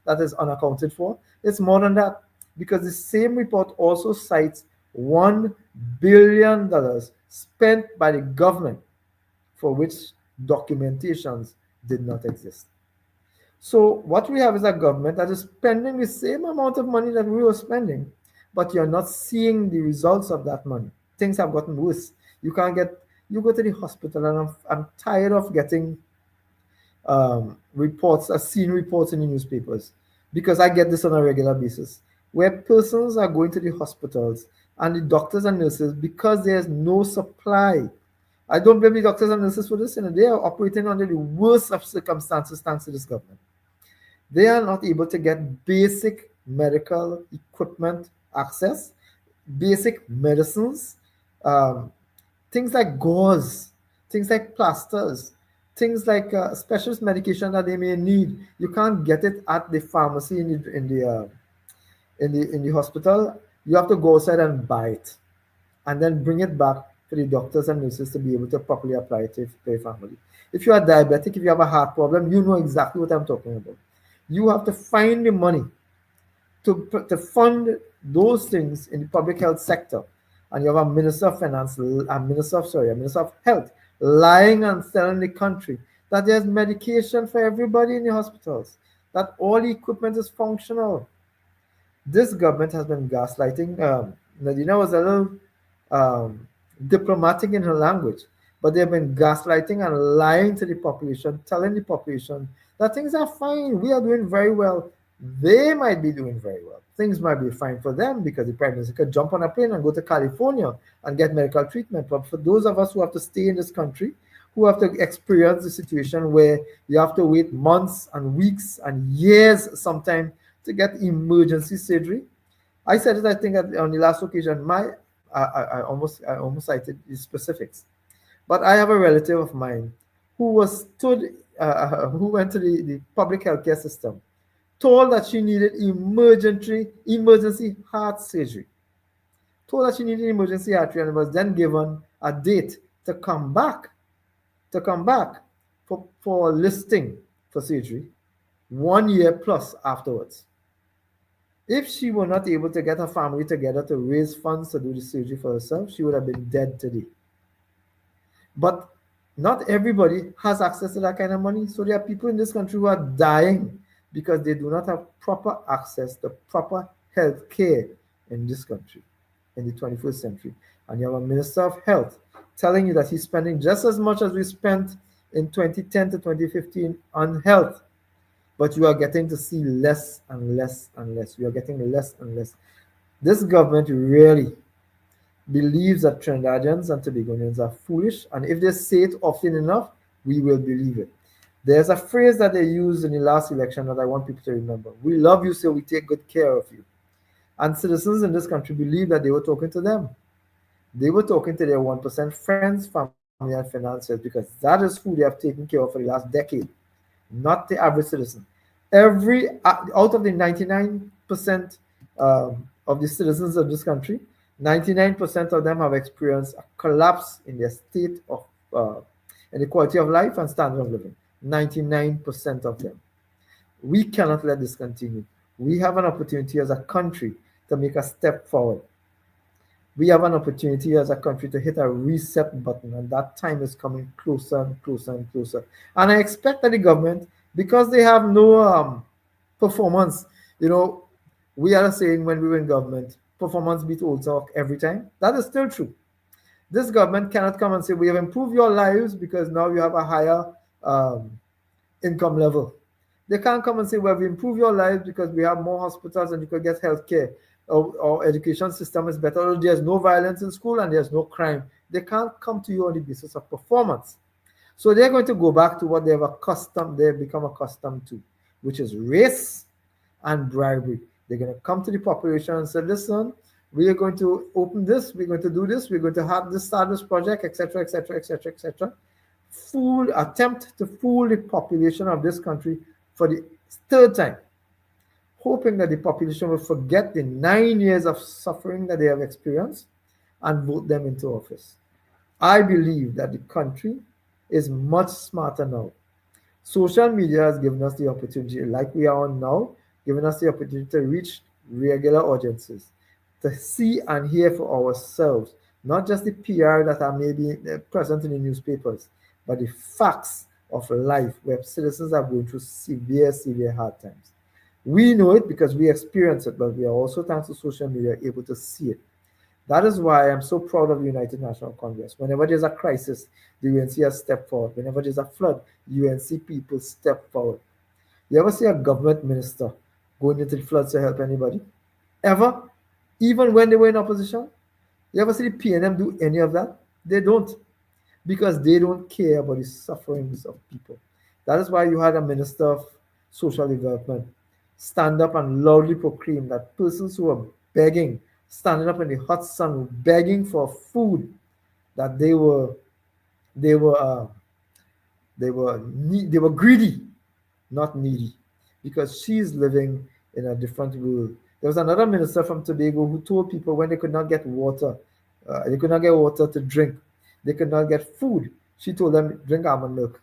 [SPEAKER 2] that is unaccounted for. It's more than that, because the same report also cites $1 billion spent by the government for which documentations did not exist. So what we have is a government that is spending the same amount of money that we were spending, but you're not seeing the results of that money. Things have gotten worse. You go to the hospital, and I'm tired of getting reports, seen reports in the newspapers, because I get this on a regular basis, where persons are going to the hospitals and the doctors and nurses, because there's no supply I don't blame the doctors and nurses for this. They are operating under the worst of circumstances thanks to this government. They are not able to get basic medical equipment access, basic medicines, um, things like gauze, things like plasters, things like specialist medication that they may need. You can't get it at the pharmacy in the hospital. You have to go outside and buy it, and then bring it back for the doctors and nurses to be able to properly apply it to your family. If you are diabetic, if you have a heart problem, you know exactly what I'm talking about. You have to find the money to fund those things in the public health sector. And you have a minister of finance, a minister of health lying and telling the country that there's medication for everybody in the hospitals, that all the equipment is functional. This government has been gaslighting. Nadina was a little diplomatic in her language, but they've been gaslighting and lying to the population, telling the population that things are fine, we are doing very well. They might be doing very well. Things might be fine for them because the prime minister could jump on a plane and go to California and get medical treatment. But for those of us who have to stay in this country, who have to experience the situation where you have to wait months and weeks and years sometimes to get emergency surgery. I said it, I think, on the last occasion. I almost cited the specifics, but I have a relative of mine who who went to the public healthcare system, told that she needed emergency heart surgery, and was then given a date to come back for listing for surgery 1 year plus afterwards. If she were not able to get her family together to raise funds to do the surgery for herself, she would have been dead today. But not everybody has access to that kind of money. So there are people in this country who are dying because they do not have proper access to proper health care in this country in the 21st century. And you have a minister of health telling you that he's spending just as much as we spent in 2010 to 2015 on health, but you are getting to see less and less and less. You are getting less and less. This government really believes that Trinidadians and Tobagonians are foolish, and if they say it often enough, we will believe it. There's a phrase that they used in the last election that I want people to remember. We love you, so we take good care of you. And citizens in this country believe that they were talking to them. They were talking to their 1% friends, family, and financiers, because that is who they have taken care of for the last decade, not the average citizen. Out of the 99% of the citizens of this country, 99% of them have experienced a collapse in their state of in the quality of life and standard of living. 99% of them. We cannot let this continue. We have an opportunity as a country to make a step forward. We have an opportunity as a country to hit a reset button, and that time is coming closer and closer and closer. And I expect that the government, because they have no performance, we are saying when we were in government, performance beat old talk every time. That is still true. This government cannot come and say, we have improved your lives because now you have a higher income level. They can't come and say, well, we improve your lives because we have more hospitals and you could get health care. Our education system is better. There's no violence in school and there's no crime. They can't come to you on the basis of performance. So they're going to go back to what they've become accustomed to, which is race and bribery. They're going to come to the population and say, listen, we are going to open this, we're going to do this, we're going to have this, start this project, etc., etc., etc., etc. Attempt to fool the population of this country for the third time, hoping that the population will forget the 9 years of suffering that they have experienced and vote them into office. I believe that the country is much smarter now. Social media has given us the opportunity, like we are on now, given us the opportunity to reach regular audiences, to see and hear for ourselves, not just the PR that are maybe present in the newspapers, but the facts of life where citizens are going through severe, severe hard times. We know it because we experience it, but we are also, thanks to social media, able to see it. That is why I'm so proud of the United National Congress. Whenever there's a crisis, the UNC has stepped forward. Whenever there's a flood, UNC people step forward. You ever see a government minister going into the floods to help anybody? Ever? Even when they were in opposition? You ever see the PNM do any of that? They don't. because they don't care about the sufferings of people. That is why you had a minister of social development stand up and loudly proclaim that persons who are begging, standing up in the hot sun, begging for food, that they were they were greedy, not needy, because she's living in a different world. There was another minister from Tobago who told people when they could not get water, they could not get water to drink, they could not get food. She told them, drink almond milk.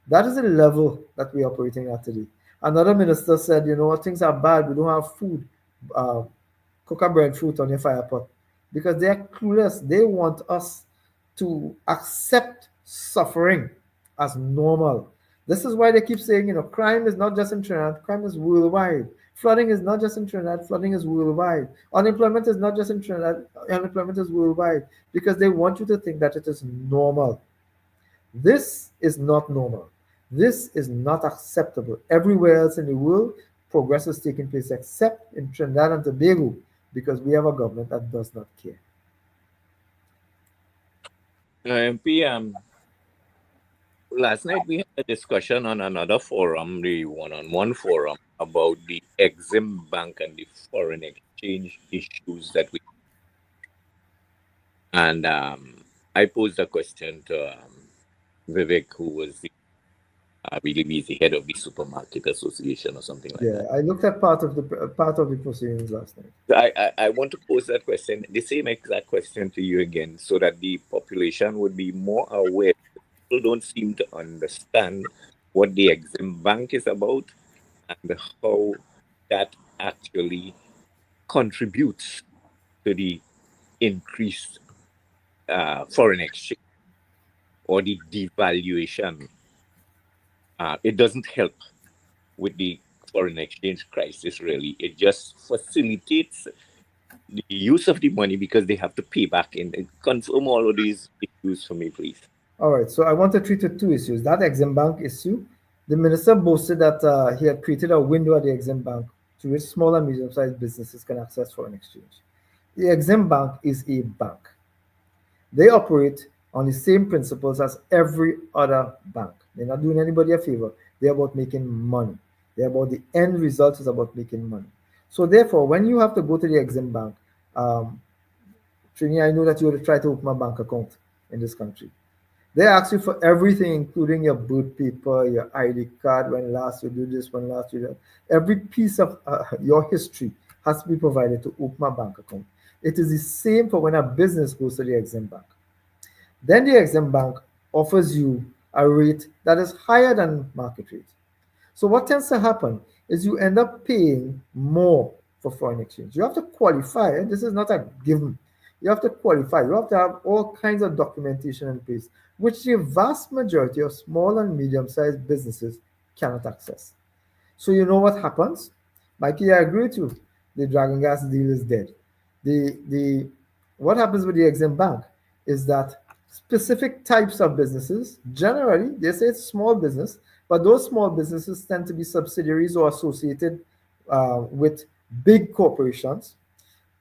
[SPEAKER 2] That is the level that we're operating at today. Another minister said, you know what, things are bad, we don't have food. Uh, Cook a breadfruit on your fire pot, because they are clueless. They want us to accept suffering as normal. This is why they keep saying, you know, crime is not just in Trinidad, crime is worldwide. Flooding is not just in Trinidad, flooding is worldwide. Unemployment is not just in Trinidad, unemployment is worldwide, because they want you to think that it is normal. This is not normal. This is not acceptable. Everywhere else in the world, progress is taking place except in Trinidad and Tobago, because we have a government that does not care.
[SPEAKER 4] MP, last night we had a discussion on another forum, the one-on-one forum, about the Exim Bank and the foreign exchange issues that we. And I posed a question to Vivek, who was the, I believe he's the head of the Supermarket Association or something like that.
[SPEAKER 2] Yeah, I looked at part of the proceedings last night.
[SPEAKER 4] I want to pose that question, the same exact question to you again, so that the population would be more aware. People don't seem to understand what the Exim Bank is about and how that actually contributes to the increased foreign exchange or the devaluation. It doesn't help with the foreign exchange crisis, really. It just facilitates the use of the money because they have to pay back in. Confirm all of these issues for me, please.
[SPEAKER 2] All right, so I want to treat with two issues. That Exim Bank issue, the minister boasted that he had created a window at the Exim Bank through which small and medium-sized businesses can access foreign exchange. The Exim Bank is a bank. They operate on the same principles as every other bank. They're not doing anybody a favor. They're about making money. They're about the end result is about making money. So therefore, when you have to go to the Exim Bank, Trini, I know that you will try to open a bank account in this country. They ask you for everything, including your birth paper, your ID card, when last you did this, when last you did that. Every piece of your history has to be provided to open a bank account. It is the same for when a business goes to the Exim Bank. Then the Exim Bank offers you a rate that is higher than market rate. So what tends to happen is you end up paying more for foreign exchange. You have to qualify. This is not a given. You have to qualify. You have to have all kinds of documentation in place, which the vast majority of small and medium-sized businesses cannot access. So you know what happens? Mikey, I agree with you. The Dragon Gas deal is dead. What happens with the Exim Bank is that specific types of businesses, generally, they say it's small business, but those small businesses tend to be subsidiaries or associated with big corporations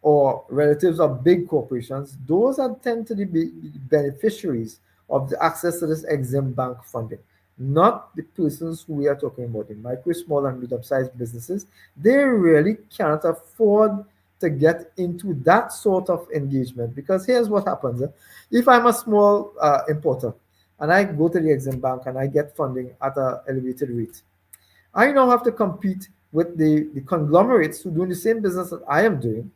[SPEAKER 2] or relatives of big corporations. Those are tend to be beneficiaries of the access to this Exim Bank funding, not the persons who we are talking about, the micro, small, and medium-sized businesses. They really cannot afford to get into that sort of engagement, because here's what happens. If I'm a small importer and I go to the Exim Bank and I get funding at an elevated rate, I now have to compete with the conglomerates who are doing the same business that I am doing,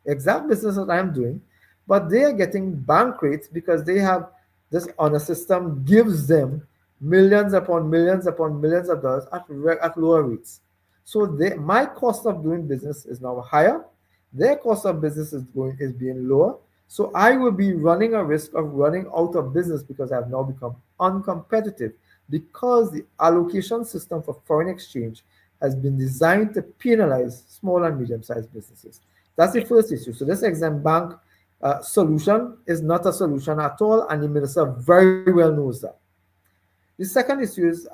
[SPEAKER 2] exact business that I am doing, but they are getting bank rates because they have this honor system gives them millions upon millions upon millions of dollars at lower rates. So my cost of doing business is now higher. Their cost of business is being lower. So I will be running a risk of running out of business because I have now become uncompetitive, because the allocation system for foreign exchange has been designed to penalize small and medium-sized businesses. That's the first issue. So this Exim Bank solution is not a solution at all, and the minister very well knows that. The second issue is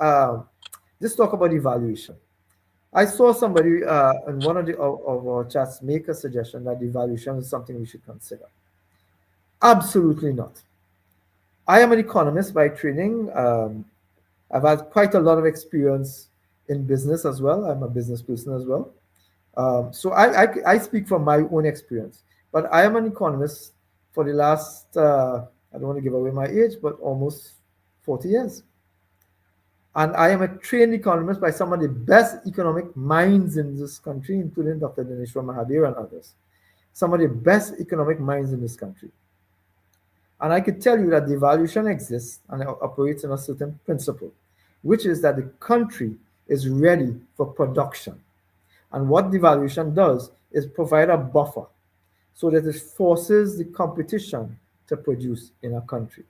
[SPEAKER 2] let's talk about devaluation. I saw somebody in one of our chats make a suggestion that devaluation is something we should consider. Absolutely not. I am an economist by training. I've had quite a lot of experience in business as well. I'm a business person as well. So I speak from my own experience, but I am an economist for the last, I don't want to give away my age, but almost 40 years. And I am a trained economist by some of the best economic minds in this country, including Dr. Dineshwar Mahadir and others. Some of the best economic minds in this country. And I could tell you that devaluation exists and it operates on a certain principle, which is that the country is ready for production. And what devaluation does is provide a buffer so that it forces the competition to produce in a country.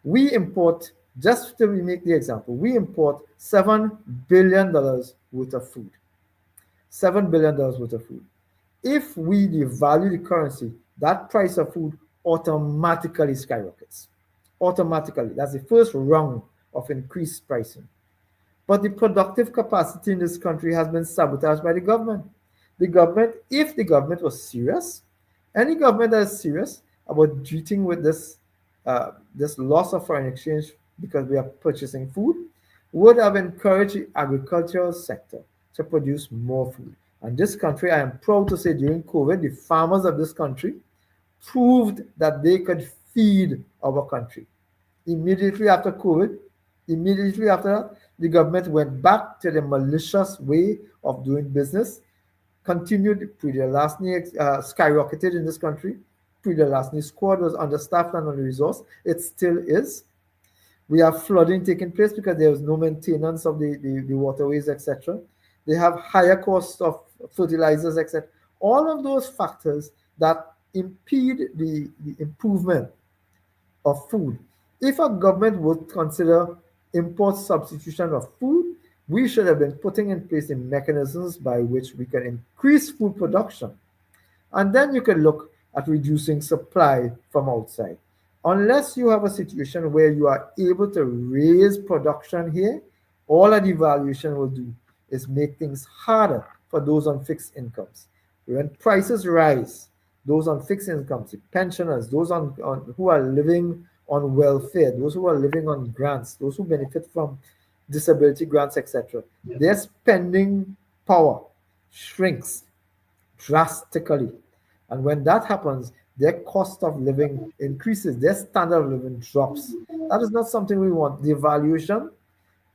[SPEAKER 2] We import, just to make the example, we import $7 billion worth of food. $7 billion worth of food. If we devalue the currency, that price of food automatically skyrockets. Automatically. That's the first rung of increased pricing. But the productive capacity in this country has been sabotaged by the government. The government, if the government was serious, any government that is serious about dealing with this loss of foreign exchange because we are purchasing food, would have encouraged the agricultural sector to produce more food. And this country, I am proud to say, during COVID, the farmers of this country proved that they could feed our country. Immediately after COVID, immediately after that, the government went back to the malicious way of doing business, continued pre-Lasny, skyrocketed in this country. Pre-Lasny squad was understaffed and under-resourced. It still is. We have flooding taking place because there was no maintenance of the waterways, etc. They have higher costs of fertilizers, etc. All of those factors that impede the improvement of food. If a government would consider import substitution of food, we should have been putting in place the mechanisms by which we can increase food production. And then you can look at reducing supply from outside. Unless you have a situation where you are able to raise production here, all a devaluation will do is make things harder for those on fixed incomes. When prices rise, those on fixed incomes, the pensioners, those who are living on welfare, those who are living on grants, those who benefit from disability grants, etc., their spending power shrinks drastically. And when that happens, their cost of living increases, their standard of living drops. That is not something we want. The evaluation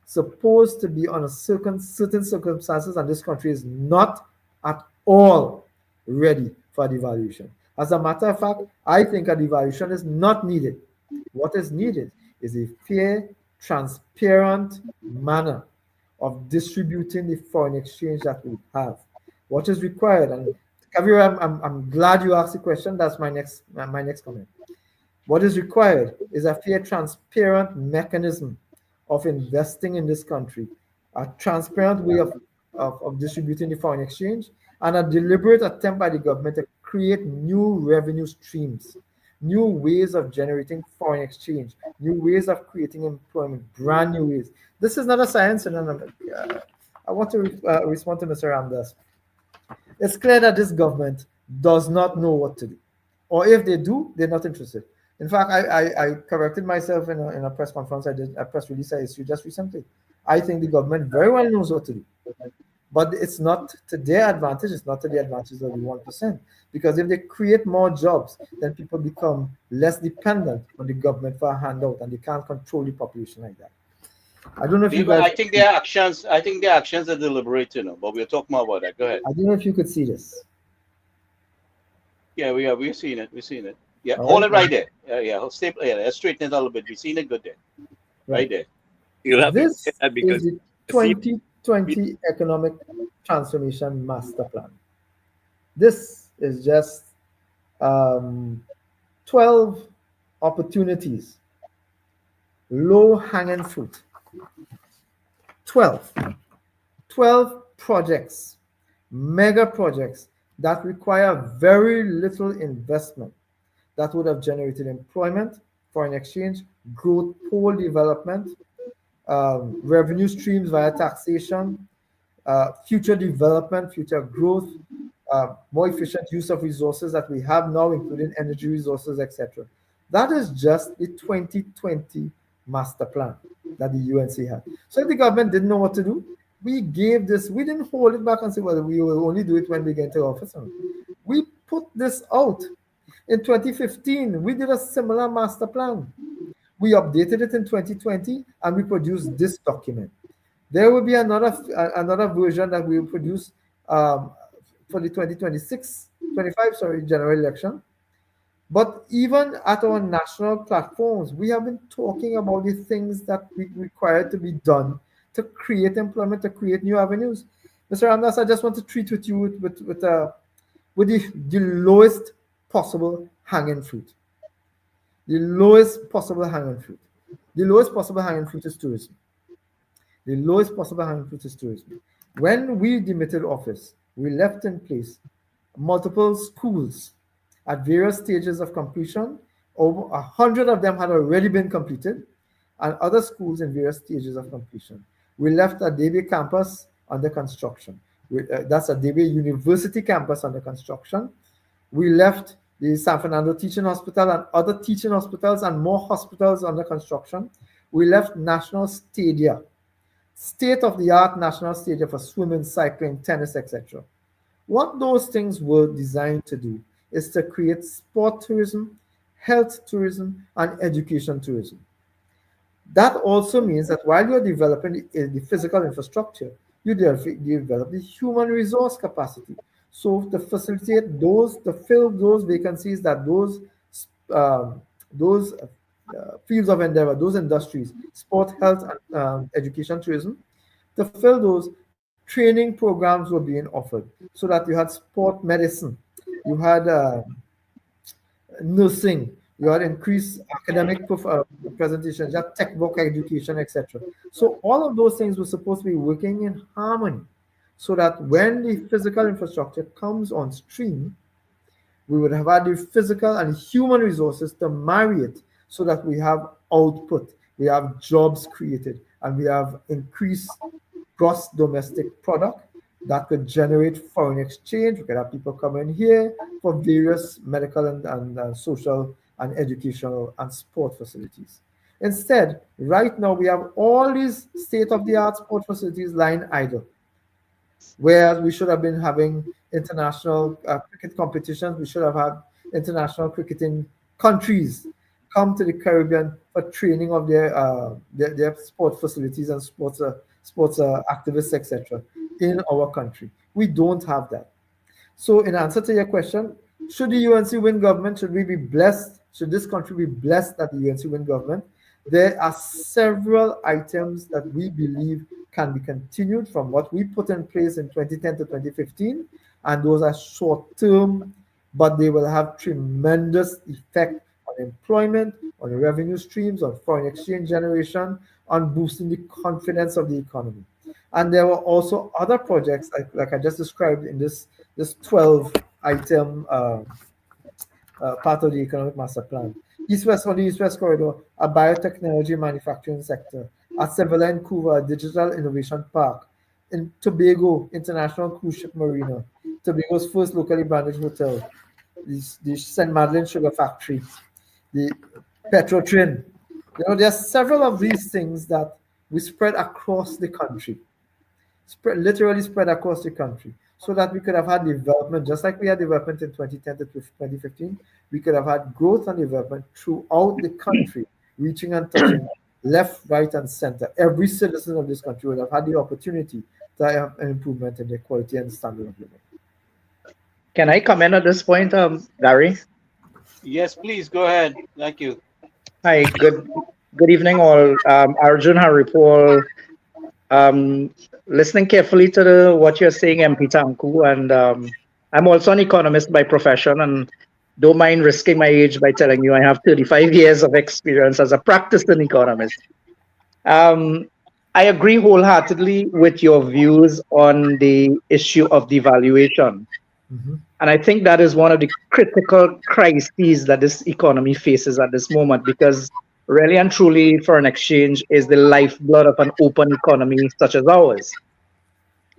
[SPEAKER 2] supposed to be on a certain circumstances, and this country is not at all ready for devaluation. As a matter of fact, I think a devaluation is not needed. What is needed is a fair, transparent manner of distributing the foreign exchange that we have. What is required, and Kavir, I'm glad you asked the question. That's my next comment. What is required is a fair, transparent mechanism of investing in this country, a transparent way of distributing the foreign exchange, and a deliberate attempt by the government to create new revenue streams, new ways of generating foreign exchange, new ways of creating employment, brand new ways. This is not a science, and I want to respond to Mr. Ramdas. It's clear that this government does not know what to do. Or if they do, they're not interested. In fact, I corrected myself in a press conference I did, a press release I issued just recently. I think the government very well knows what to do. But it's not to their advantage, it's not to the advantage of the 1%. Because if they create more jobs, then people become less dependent on the government for a handout, and they can't control the population like that. I don't know if you guys.
[SPEAKER 1] I think their actions are deliberate, but we'll talk more about that. Go ahead.
[SPEAKER 2] I don't know if you could see this.
[SPEAKER 1] Yeah, we've seen it. We've seen it. Yeah,
[SPEAKER 2] All
[SPEAKER 1] hold
[SPEAKER 2] right.
[SPEAKER 1] it right there. Let's straighten it a little bit. We've seen it good there. Right there.
[SPEAKER 4] You'll have
[SPEAKER 2] This
[SPEAKER 4] to say that because
[SPEAKER 2] is the 2020 Economic Transformation Master Plan. This is just 12 opportunities, low-hanging fruit. 12 projects, mega projects that require very little investment that would have generated employment, foreign exchange, growth, pole development, revenue streams via taxation, future development, future growth, more efficient use of resources that we have now, including energy resources, etc. That is just the 2020 master plan that the UNC had. So if the government didn't know what to do, we gave this, we didn't hold it back and say, well, we will only do it when we get into office. We put this out. In 2015, we did a similar master plan. We updated it in 2020 and we produced this document. There will be another version that we will produce for the 25 general election. But even at our national platforms, we have been talking about the things that we require to be done to create employment, to create new avenues. Mr. Ramdas, I just want to treat with you with the lowest possible hanging fruit. The lowest possible hanging fruit. The lowest possible hanging fruit is tourism. The lowest possible hanging fruit is tourism. When we demitted office, we left in place multiple schools at various stages of completion. Over 100 of them had already been completed, and other schools in various stages of completion. We left a Debe campus under construction. That's a Debe University campus under construction. We left the San Fernando Teaching Hospital and other teaching hospitals and more hospitals under construction. We left national stadia, state-of-the-art national stadia for swimming, cycling, tennis, etc. What those things were designed to do is to create sport tourism, health tourism, and education tourism. That also means that while you're developing the physical infrastructure, you develop the human resource capacity. So to facilitate those, to fill those vacancies that those fields of endeavor, those industries, sport, health, and education tourism, to fill those, training programs were being offered so that you had sport medicine, you had nursing, you had increased academic presentations, you had textbook education, etc. So all of those things were supposed to be working in harmony so that when the physical infrastructure comes on stream, we would have had the physical and human resources to marry it so that we have output, we have jobs created, and we have increased gross domestic product that could generate foreign exchange. We could have people coming here for various medical and social and educational and sport facilities. Instead, right now we have all these state-of-the-art sport facilities lying idle, where we should have been having international cricket competitions. We should have had international cricketing countries come to the Caribbean for training of their sport facilities and sports activists, etc. in our country. We don't have that. So in answer to your question, should the UNC win government? Should we be blessed? Should this country be blessed that the UNC win government? There are several items that we believe can be continued from what we put in place in 2010 to 2015, and those are short-term, but they will have tremendous effect on employment, on the revenue streams, on foreign exchange generation, on boosting the confidence of the economy. And there were also other projects, like I just described in this 12-item part of the economic master plan. East-West, on the East-West corridor, a biotechnology manufacturing sector. At Sevilla in Cuba, a digital innovation park. In Tobago, International Cruise Ship Marina. Tobago's first locally branded hotel. The St. Madeleine Sugar Factory. The Petrotrin. There are several of these things that we spread across the country. Literally spread across the country, so that we could have had development, just like we had development in 2010 to 2015, we could have had growth and development throughout the country, reaching and touching left, right, and center. Every citizen of this country would have had the opportunity to have an improvement in their quality and standard of living.
[SPEAKER 5] Can I comment at this point, Larry?
[SPEAKER 1] Yes, please, go ahead. Thank you.
[SPEAKER 5] Hi, good evening all. Arjun Haripol. Listening carefully to what you're saying, MP Tancoo, and I'm also an economist by profession, and don't mind risking my age by telling you I have 35 years of experience as a practicing economist. I agree wholeheartedly with your views on the issue of devaluation.
[SPEAKER 2] Mm-hmm.
[SPEAKER 5] And I think that is one of the critical crises that this economy faces at this moment, because really and truly, foreign exchange is the lifeblood of an open economy such as ours.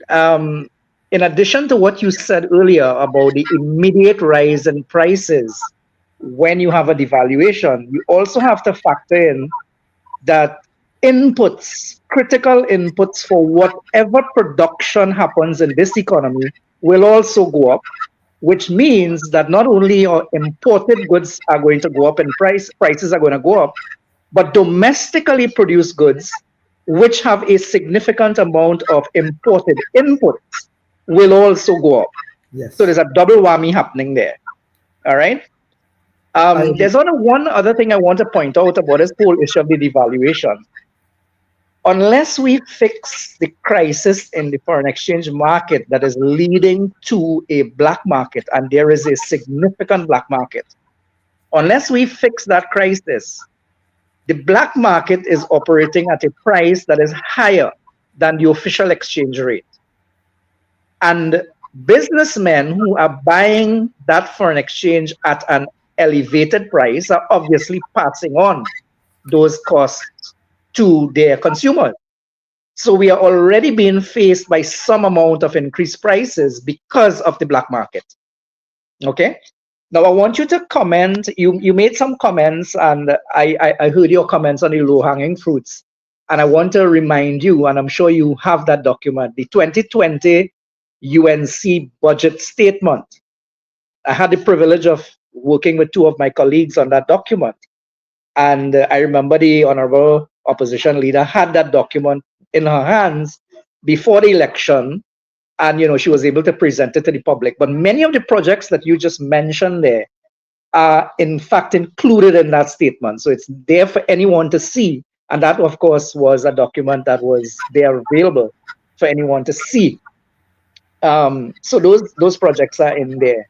[SPEAKER 5] In addition to what you said earlier about the immediate rise in prices when you have a devaluation, you also have to factor in that inputs, critical inputs for whatever production happens in this economy will also go up, which means that not only your imported goods are going to go up in price, prices are going to go up, but domestically produced goods, which have a significant amount of imported inputs, will also go up. So
[SPEAKER 2] Yes.
[SPEAKER 5] there's a double whammy happening there. All right.
[SPEAKER 2] I
[SPEAKER 5] There's only one other thing I want to point out about this whole issue of the devaluation. Unless we fix the crisis in the foreign exchange market that is leading to a black market, and there is a significant black market, unless we fix that crisis, the black market is operating at a price that is higher than the official exchange rate. And businessmen who are buying that foreign exchange at an elevated price are obviously passing on those costs to their consumers. So we are already being faced by some amount of increased prices because of the black market. Okay. Now I want you to comment. You made some comments, and I heard your comments on the low hanging fruits. And I want to remind you, and I'm sure you have that document, the 2020 UNC budget statement. I had the privilege of working with two of my colleagues on that document. And I remember the honorable opposition leader had that document in her hands before the election, and she was able to present it to the public. But many of the projects that you just mentioned there are in fact included in that statement, so it's there for anyone to see. And that, of course, was a document that was there available for anyone to see. So those projects are in there.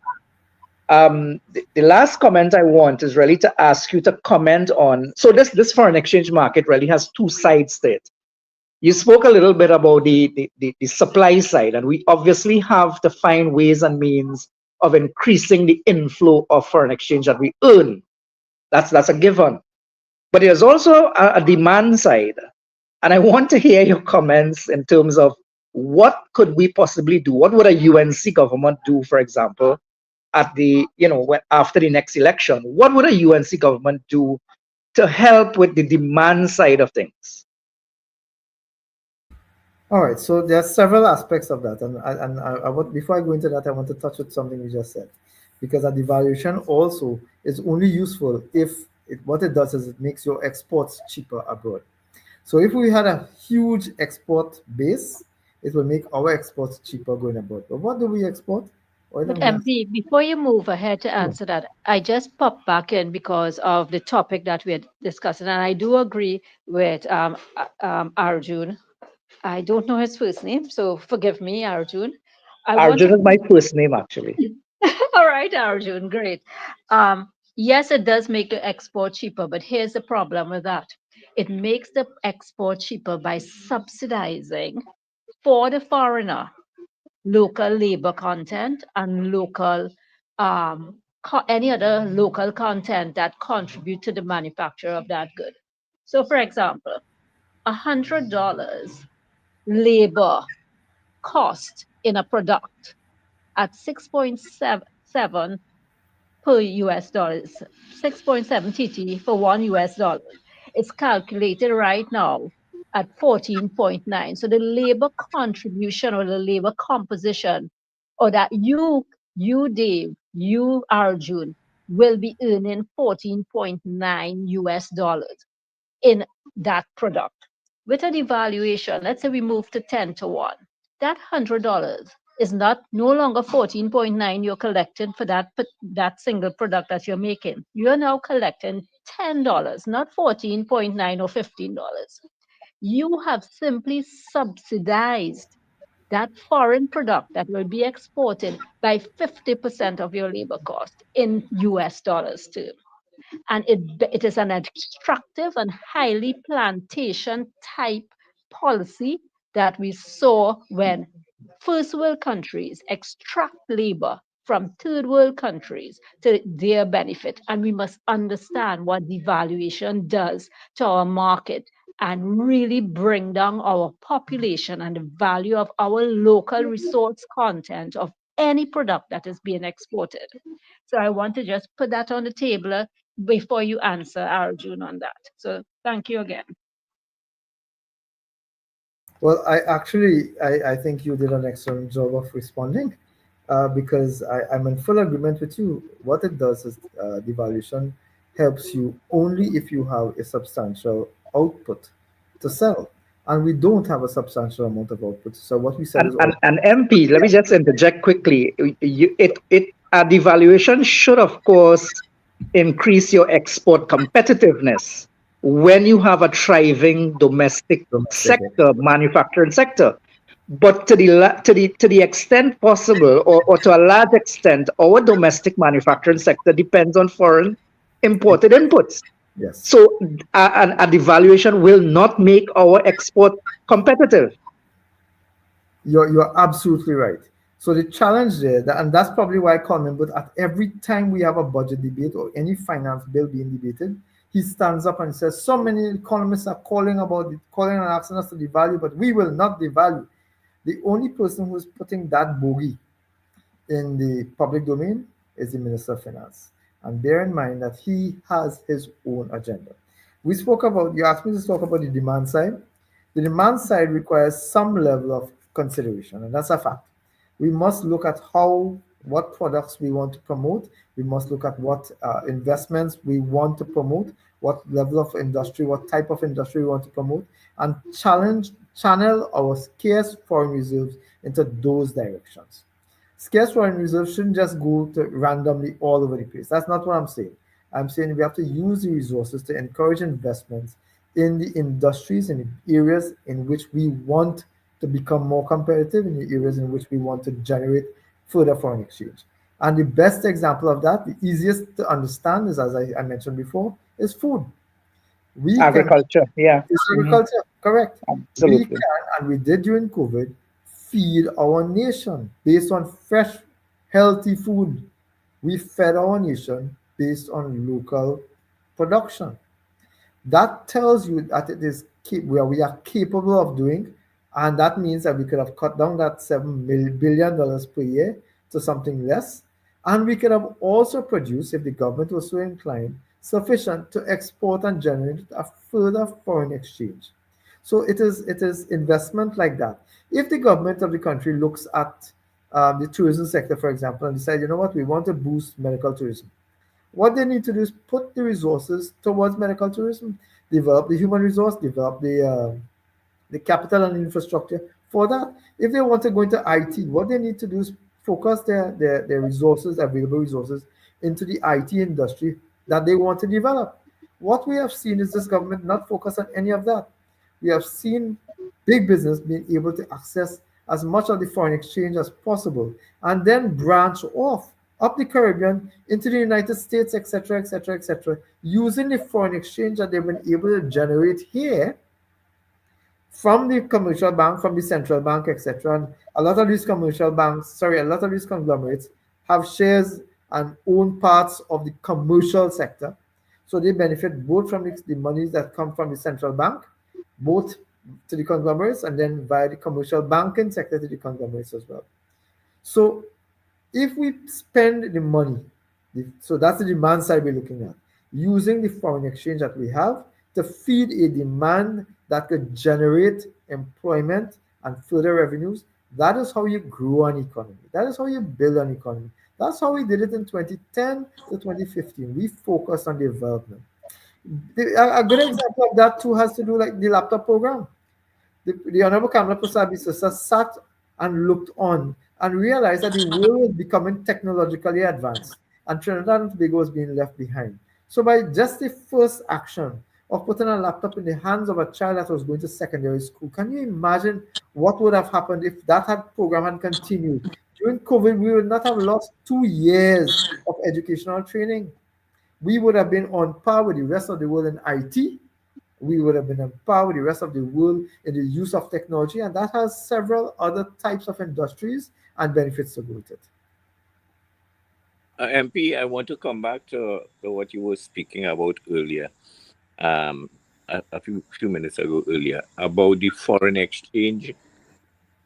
[SPEAKER 5] The last comment I want is really to ask you to comment on, so this foreign exchange market really has two sides to it. You spoke a little bit about the supply side, and we obviously have to find ways and means of increasing the inflow of foreign exchange that we earn. That's a given. But there's also a demand side. And I want to hear your comments in terms of what could we possibly do? What would a UNC government do, for example, at the, after the next election? What would a UNC government do to help with the demand side of things?
[SPEAKER 2] All right, so there are several aspects of that, and I want, before I go into that, I want to touch on something you just said, because a devaluation also is only useful if what it does is it makes your exports cheaper abroad. So if we had a huge export base, it will make our exports cheaper going abroad. But what do we export? Oil
[SPEAKER 3] But
[SPEAKER 2] and gas.
[SPEAKER 3] MP, before you move ahead to
[SPEAKER 2] Sure.
[SPEAKER 3] answer that, I just popped back in because of the topic that we are discussing, and I do agree with Arjun. I don't know his first name, so forgive me, Arjun. I want to.
[SPEAKER 5] Arjun is my first name, actually.
[SPEAKER 3] All right, Arjun, great. Yes, it does make the export cheaper, but here's the problem with that. It makes the export cheaper by subsidizing for the foreigner local labor content and local any other local content that contribute to the manufacture of that good. So, for example, $100 labor cost in a product at 6.7 per US dollars, 6.7 TT for $1 is calculated right now at 14.9. So the labor contribution or the labor composition, or that Dave, you, Arjun, will be earning 14.9 US dollars in that product. With a devaluation, let's say we move to 10 to 1, that $100 is no longer 14.9 you're collecting for that single product that you're making. You're now collecting $10, not 14.9 or $15. You have simply subsidized that foreign product that will be exported by 50% of your labor cost in US dollars terms. And it is an extractive and highly plantation type policy that we saw when first world countries extract labor from third world countries to their benefit. And we must understand what devaluation does to our market and really bring down our population and the value of our local resource content of any product that is being exported. So I want to just put that on the table before you answer Arjun on that. So thank you again.
[SPEAKER 2] Well, I think you did an excellent job of responding because I'm in full agreement with you. What it does is devaluation helps you only if you have a substantial output to sell. And we don't have a substantial amount of output. So what we said is all.
[SPEAKER 5] And MP, let me just interject quickly. A devaluation should, of course, increase your export competitiveness when you have a thriving domestic
[SPEAKER 2] Domestic.
[SPEAKER 5] sector, manufacturing sector. But to the extent possible, or to a large extent, our domestic manufacturing sector depends on foreign imported inputs.
[SPEAKER 2] Yes.
[SPEAKER 5] So a devaluation will not make our export competitive.
[SPEAKER 2] You're absolutely right. So the challenge there, and that's probably why I call him, but at every time we have a budget debate or any finance bill being debated, he stands up and says, so many economists are calling and asking us to devalue, but we will not devalue. The only person who's putting that bogey in the public domain is the Minister of Finance. And bear in mind that he has his own agenda. You asked me to talk about the demand side. The demand side requires some level of consideration, and that's a fact. We must look at what products we want to promote. We must look at what investments we want to promote, what level of industry, what type of industry we want to promote, and channel our scarce foreign reserves into those directions. Scarce foreign reserves shouldn't just go to randomly all over the place. That's not what I'm saying. I'm saying we have to use the resources to encourage investments in the industries and areas in which we want to become more competitive, in the areas in which we want to generate further foreign exchange. And the best example of that, the easiest to understand is, as I mentioned before, is food.
[SPEAKER 5] Agriculture, yeah.
[SPEAKER 2] It's agriculture, correct.
[SPEAKER 5] Absolutely.
[SPEAKER 2] We can, and we did during COVID, feed our nation based on fresh, healthy food. We fed our nation based on local production. That tells you that it is where we are capable of doing, and that means that we could have cut down that $7 billion per year to something less, and we could have also produced, if the government was so inclined, sufficient to export and generate a further foreign exchange. So it is investment like that. If the government of the country looks at the tourism sector, for example, and decide, you know what, we want to boost medical tourism, what they need to do is put the resources towards medical tourism, develop the human resource, develop the capital and infrastructure for that. If they want to go into IT, what they need to do is focus their resources, available resources, into the IT industry that they want to develop. What we have seen is this government not focus on any of that. We have seen big business being able to access as much of the foreign exchange as possible and then branch off up the Caribbean into the United States, etc., etc., etc., using the foreign exchange that they've been able to generate here from the commercial bank, from the central bank, etc. And a lot of these a lot of these conglomerates have shares and own parts of the commercial sector. So they benefit both from the monies that come from the central bank, both to the conglomerates, and then via the commercial banking sector to the conglomerates as well. So if we spend the money, so that's the demand side we're looking at, using the foreign exchange that we have to feed a demand that could generate employment and further revenues, that is how you grow an economy. That is how you build an economy. That's how we did it in 2010 to 2015. We focused on development. A good example of that too has to do like the laptop program. The Honorable Kamala Prasad Biswas sat and looked on and realized that the world was becoming technologically advanced and Trinidad and Tobago was being left behind. So by just the first action of putting a laptop in the hands of a child that was going to secondary school, can you imagine what would have happened if program had continued? During COVID, we would not have lost 2 years of educational training. We would have been on par with the rest of the world in IT. We would have been on par with the rest of the world in the use of technology, and that has several other types of industries and benefits to go with it.
[SPEAKER 4] MP, I want to come back to what you were speaking about earlier, a few minutes ago earlier, about the foreign exchange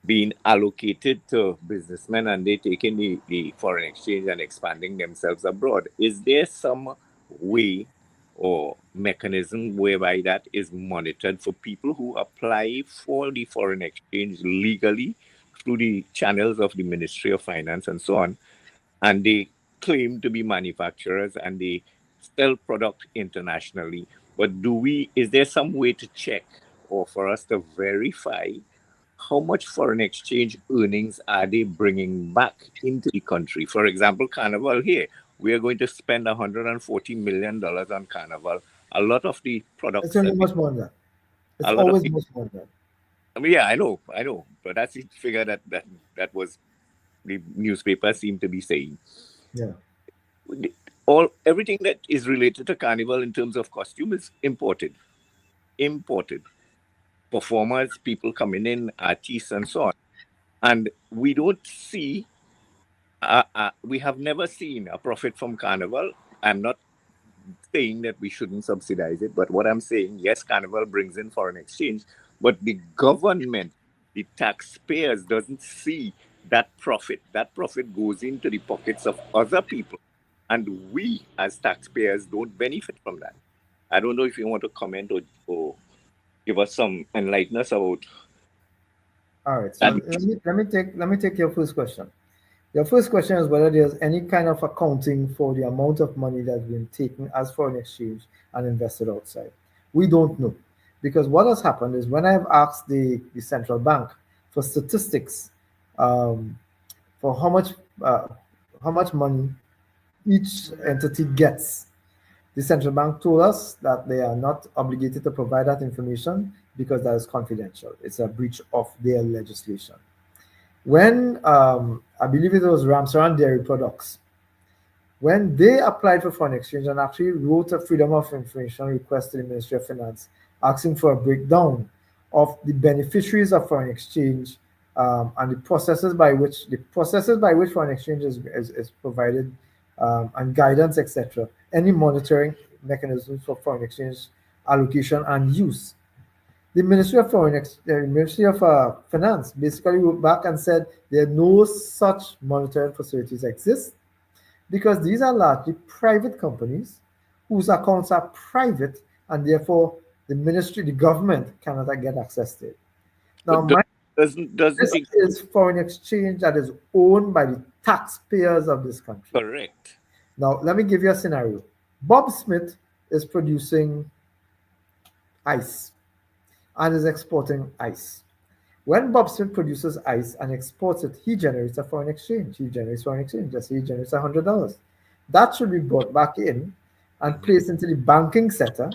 [SPEAKER 4] being allocated to businessmen and they taking the foreign exchange and expanding themselves abroad. Is there some way or mechanism whereby that is monitored for people who apply for the foreign exchange legally through the channels of the Ministry of Finance and so on, and they claim to be manufacturers and they sell product internationally? But is there some way to check or for us to verify how much foreign exchange earnings are they bringing back into the country? For example, Carnival here, we are going to spend $140 million on Carnival. A lot of the products
[SPEAKER 2] It's only
[SPEAKER 4] that
[SPEAKER 2] much more than that. It's
[SPEAKER 4] a lot of
[SPEAKER 2] always
[SPEAKER 4] the,
[SPEAKER 2] much more than that.
[SPEAKER 4] I mean, yeah, I know, but that's the figure that was the newspaper seemed to be saying.
[SPEAKER 2] Yeah.
[SPEAKER 4] Everything that is related to Carnival in terms of costume is imported. Performers, people coming in, artists, and so on. And we don't see, we have never seen a profit from Carnival. I'm not saying that we shouldn't subsidize it, but what I'm saying, yes, Carnival brings in foreign exchange, but the government, the taxpayers, doesn't see that profit. That profit goes into the pockets of other people, and we as taxpayers don't benefit from that. I don't know if you want to comment or give us some enlighten us about
[SPEAKER 2] All right. So
[SPEAKER 4] that.
[SPEAKER 2] let me take your first question. Your first question is whether there's any kind of accounting for the amount of money that's been taken as foreign exchange and invested outside. We don't know. Because what has happened is when I've asked the central bank for statistics um, for how much money each entity gets, the central bank told us that they are not obligated to provide that information because that is confidential. It's a breach of their legislation. When I believe it was Ramsaran Dairy Products, when they applied for foreign exchange and actually wrote a freedom of information request to the Ministry of Finance asking for a breakdown of the beneficiaries of foreign exchange and the processes by which foreign exchange is provided and guidance, etc. Any monitoring mechanisms for foreign exchange allocation and use. The Ministry of Finance basically wrote back and said there are no such monitoring facilities exist because these are largely private companies whose accounts are private and therefore the government cannot get access to it. Now,
[SPEAKER 4] But doesn't
[SPEAKER 2] this
[SPEAKER 4] the
[SPEAKER 2] is foreign exchange that is owned by the taxpayers of this country.
[SPEAKER 4] correct?
[SPEAKER 2] Now, let me give you a scenario. Bob Smith is producing ice and is exporting ice. When Bob Smith produces ice and exports it, he generates a foreign exchange. He generates foreign exchange. Just say he generates $100. That should be brought back in and placed into the banking sector,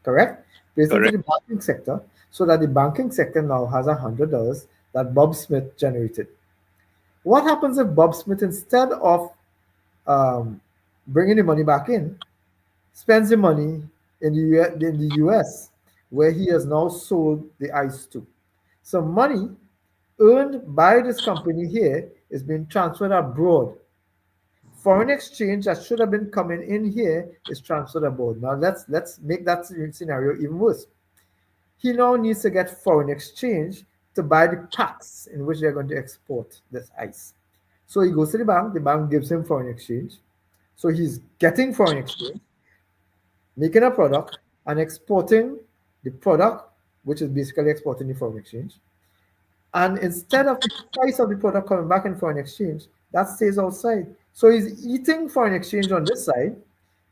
[SPEAKER 2] correct? Placed into
[SPEAKER 4] Correct.
[SPEAKER 2] the banking sector so that the banking sector now has $100 that Bob Smith generated. What happens if Bob Smith, instead of bringing the money back in, spends the money in the US, where he has now sold the ice to? So money earned by this company here is being transferred abroad. Foreign exchange that should have been coming in here is transferred abroad. Now let's make that scenario even worse. He now needs to get foreign exchange to buy the packs in which they're going to export this ice. So he goes to the bank gives him foreign exchange. So he's getting foreign exchange, making a product and exporting the product, which is basically exporting the foreign exchange. And instead of the price of the product coming back in foreign exchange, that stays outside. So he's eating foreign exchange on this side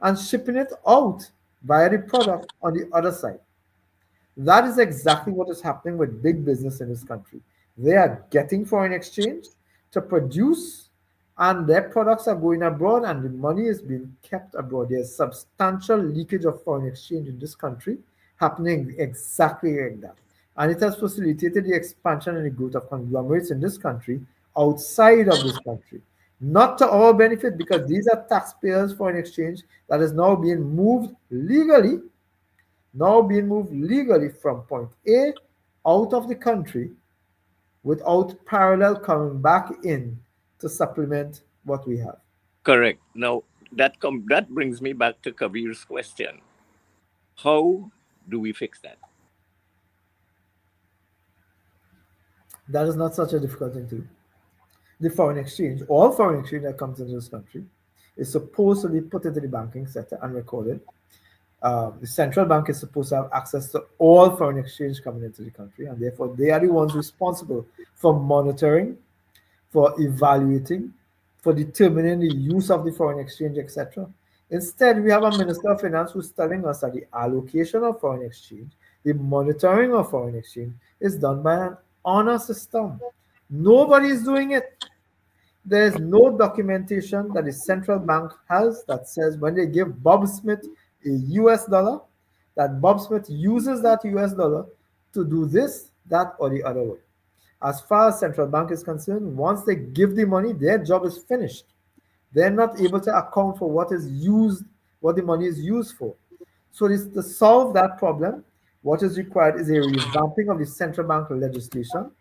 [SPEAKER 2] and shipping it out via the product on the other side. That is exactly what is happening with big business in this country. They are getting foreign exchange to produce, and their products are going abroad, and the money is being kept abroad. There's substantial leakage of foreign exchange in this country happening exactly like that. And it has facilitated the expansion and the growth of conglomerates in this country outside of this country. Not to our benefit, because these are taxpayers' foreign exchange that is now being moved legally from point A out of the country without parallel coming back in to supplement what we have.
[SPEAKER 4] Correct. Now that brings me back to Kabir's question. How do we fix that?
[SPEAKER 2] That is not such a difficult thing to do. The foreign exchange, all foreign exchange that comes into this country, is supposed to be put into the banking sector and recorded. The central bank is supposed to have access to all foreign exchange coming into the country, and therefore they are the ones responsible for monitoring, for evaluating, for determining the use of the foreign exchange, etc. Instead, we have a Minister of Finance who's telling us that the allocation of foreign exchange, the monitoring of foreign exchange, is done by an honor system. Nobody is doing it. There is no documentation that the central bank has that says when they give Bob Smith a US dollar, that Bob Smith uses that US dollar to do this, that, or the other way. As far as central bank is concerned, once they give the money, their job is finished. They're not able to account for what is used, what the money is used for. So to solve that problem, what is required is a revamping of the central bank legislation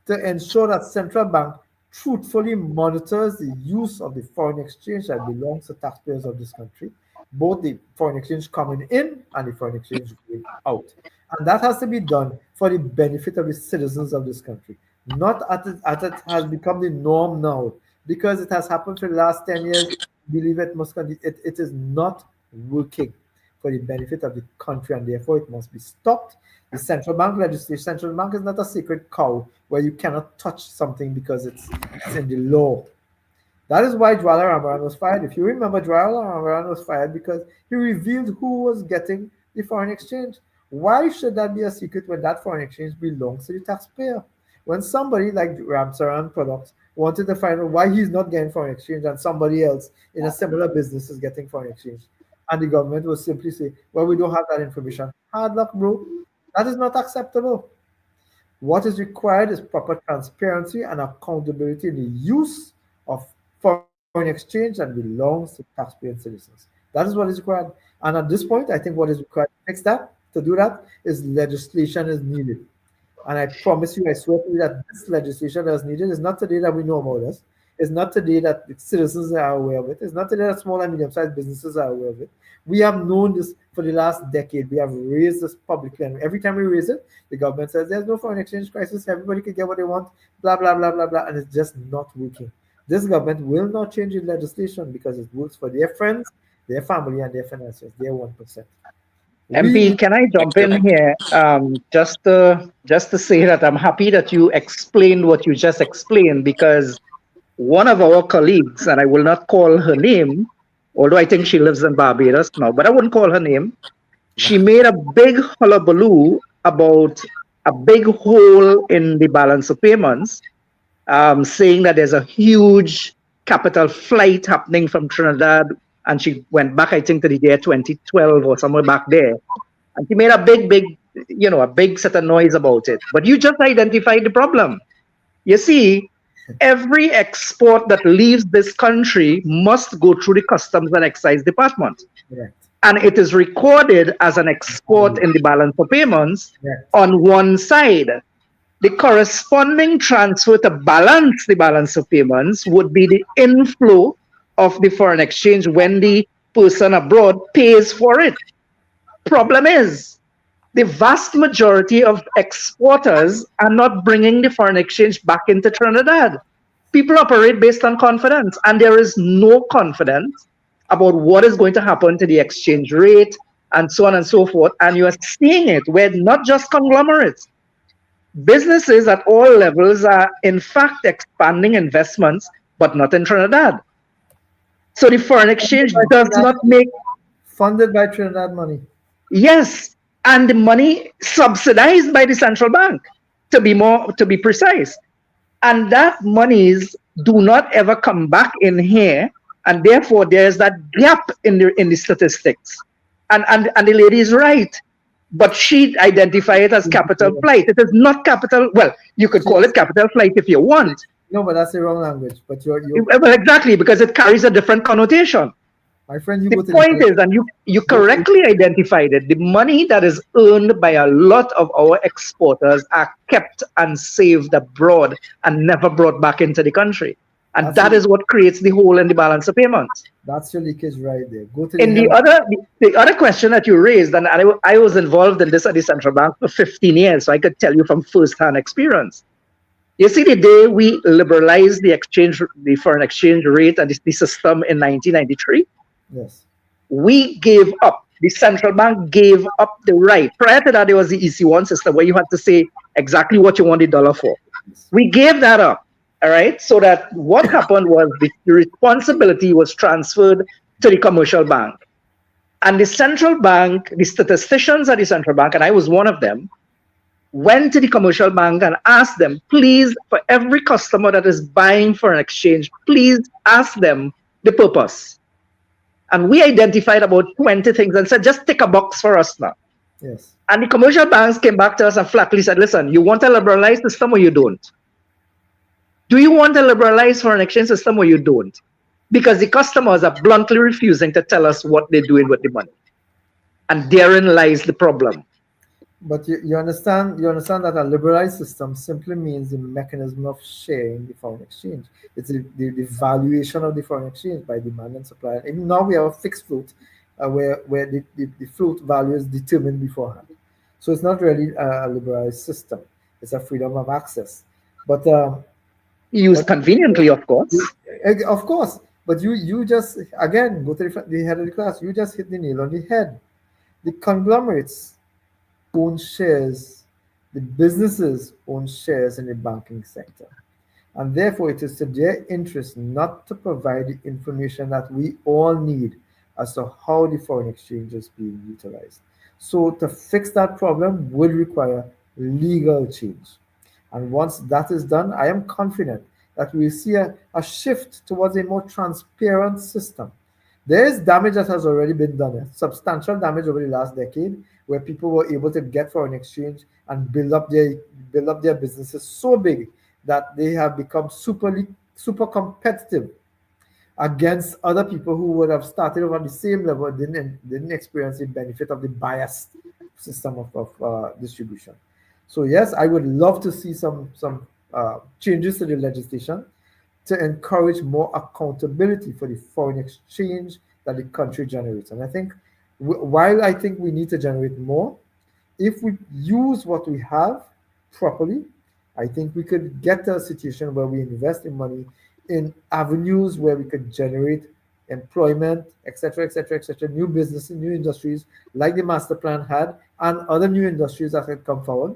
[SPEAKER 2] to ensure that central bank truthfully monitors the use of the foreign exchange that belongs to taxpayers of this country, both the foreign exchange coming in and the foreign exchange going out. And that has to be done for the benefit of the citizens of this country, not as it has become the norm now, because it has happened for the last 10 years. Believe it must continue. It is not working for the benefit of the country, and therefore it must be stopped. The central bank legislation, central bank is not a sacred cow where you cannot touch something because it's in the law. That is why Jwala Ramaran was fired. If you remember, Jwala Ramaran was fired because he revealed who was getting the foreign exchange. Why should that be a secret when that foreign exchange belongs to the taxpayer? When somebody like Ramsaran Products wanted to find out why he's not getting foreign exchange and somebody else in a similar business is getting foreign exchange, and the government will simply say, well, we don't have that information. Hard luck, bro. That is not acceptable. What is required is proper transparency and accountability in the use of foreign exchange that belongs to taxpaying citizens. That is what is required. And at this point, I think what is required to fix that, to do that, is legislation is needed. And I promise you, I swear to you that this legislation that is needed is not today that we know about this. It's not today that the citizens are aware of it. It's not today that small and medium-sized businesses are aware of it. We have known this for the last decade. We have raised this publicly, and every time we raise it, the government says there's no foreign exchange crisis. Everybody can get what they want, blah, blah, blah, blah, blah, and it's just not working. This government will not change the legislation because it works for their friends, their family, and their financiers, their 1%.
[SPEAKER 5] MP, can I jump in here just to say that I'm happy that you explained what you just explained, because one of our colleagues, and I will not call her name, although I think she lives in Barbados now, but I wouldn't call her name. She made a big hullabaloo about a big hole in the balance of payments, saying that there's a huge capital flight happening from Trinidad. And she went back, I think, to the year 2012 or somewhere back there. And she made a big set of noise about it. But you just identified the problem. You see, every export that leaves this country must go through the Customs and Excise Department.
[SPEAKER 2] Correct.
[SPEAKER 5] And it is recorded as an export in the balance of payments on one side. The corresponding transfer to balance the balance of payments would be the inflow of the foreign exchange when the person abroad pays for it. Problem is, the vast majority of exporters are not bringing the foreign exchange back into Trinidad. People operate based on confidence, and there is no confidence about what is going to happen to the exchange rate and so on and so forth. And you are seeing it where not just conglomerates, businesses at all levels are in fact expanding investments, but not in Trinidad. So the foreign exchange does not make...
[SPEAKER 2] Funded by Trinidad money.
[SPEAKER 5] Yes, and the money subsidized by the central bank, to be precise. And that monies do not ever come back in here, and therefore there's that gap in the statistics. And the lady is right, but she identified it as capital flight. It is not capital. Well, you could call it capital flight if you want.
[SPEAKER 2] No, but that's the wrong language. But you're
[SPEAKER 5] well, exactly, because it carries a different connotation.
[SPEAKER 2] My friend,
[SPEAKER 5] the point is, and you correctly identified it, the money that is earned by a lot of our exporters are kept and saved abroad and never brought back into the country. And that is what creates the hole in the balance of payments.
[SPEAKER 2] That's your leakage right there. Go to
[SPEAKER 5] the other question that you raised, and I was involved in this at the central bank for 15 years, so I could tell you from first-hand experience. You see, the day we liberalized the foreign exchange rate and the system in 1993,
[SPEAKER 2] Yes.
[SPEAKER 5] we gave up. The central bank gave up the right. Prior to that, there was the EC1 system where you had to say exactly what you want the dollar for.
[SPEAKER 2] Yes.
[SPEAKER 5] We gave that up, all right? So that what happened was the responsibility was transferred to the commercial bank. And the central bank, the statisticians at the central bank, and I was one of them, went to the commercial bank and asked them, please, for every customer that is buying for an exchange, please ask them the purpose. And we identified about 20 things and said, just tick a box for us now.
[SPEAKER 2] Yes.
[SPEAKER 5] And the commercial banks came back to us and flatly said, listen, you want a liberalized system or you don't? Do you want a liberalized foreign exchange system or you don't? Because the customers are bluntly refusing to tell us what they're doing with the money. And therein lies the problem.
[SPEAKER 2] But you understand that a liberalized system simply means the mechanism of sharing the foreign exchange. It's the valuation of the foreign exchange by demand and supply. And now we have a fixed float where the float value is determined beforehand. So it's not really a liberalized system. It's a freedom of access. But
[SPEAKER 5] used conveniently, of course.
[SPEAKER 2] Of course. But you just, again, go to the head of the class, you just hit the nail on the head. The conglomerates own shares, the businesses own shares in the banking sector. And therefore, it is to their interest not to provide the information that we all need as to how the foreign exchange is being utilized. So to fix that problem would require legal change. And once that is done, I am confident that we will see a shift towards a more transparent system. There is damage that has already been done, substantial damage over the last decade, where people were able to get foreign exchange and build up their businesses so big that they have become super competitive against other people who would have started over the same level, didn't experience the benefit of the biased system of distribution. So yes, I would love to see some changes to the legislation to encourage more accountability for the foreign exchange that the country generates. And I think while I think we need to generate more, if we use what we have properly, I think we could get to a situation where we invest in money in avenues where we could generate employment, etc., etc., etc., new businesses, new industries like the master plan had, and other new industries that had come forward,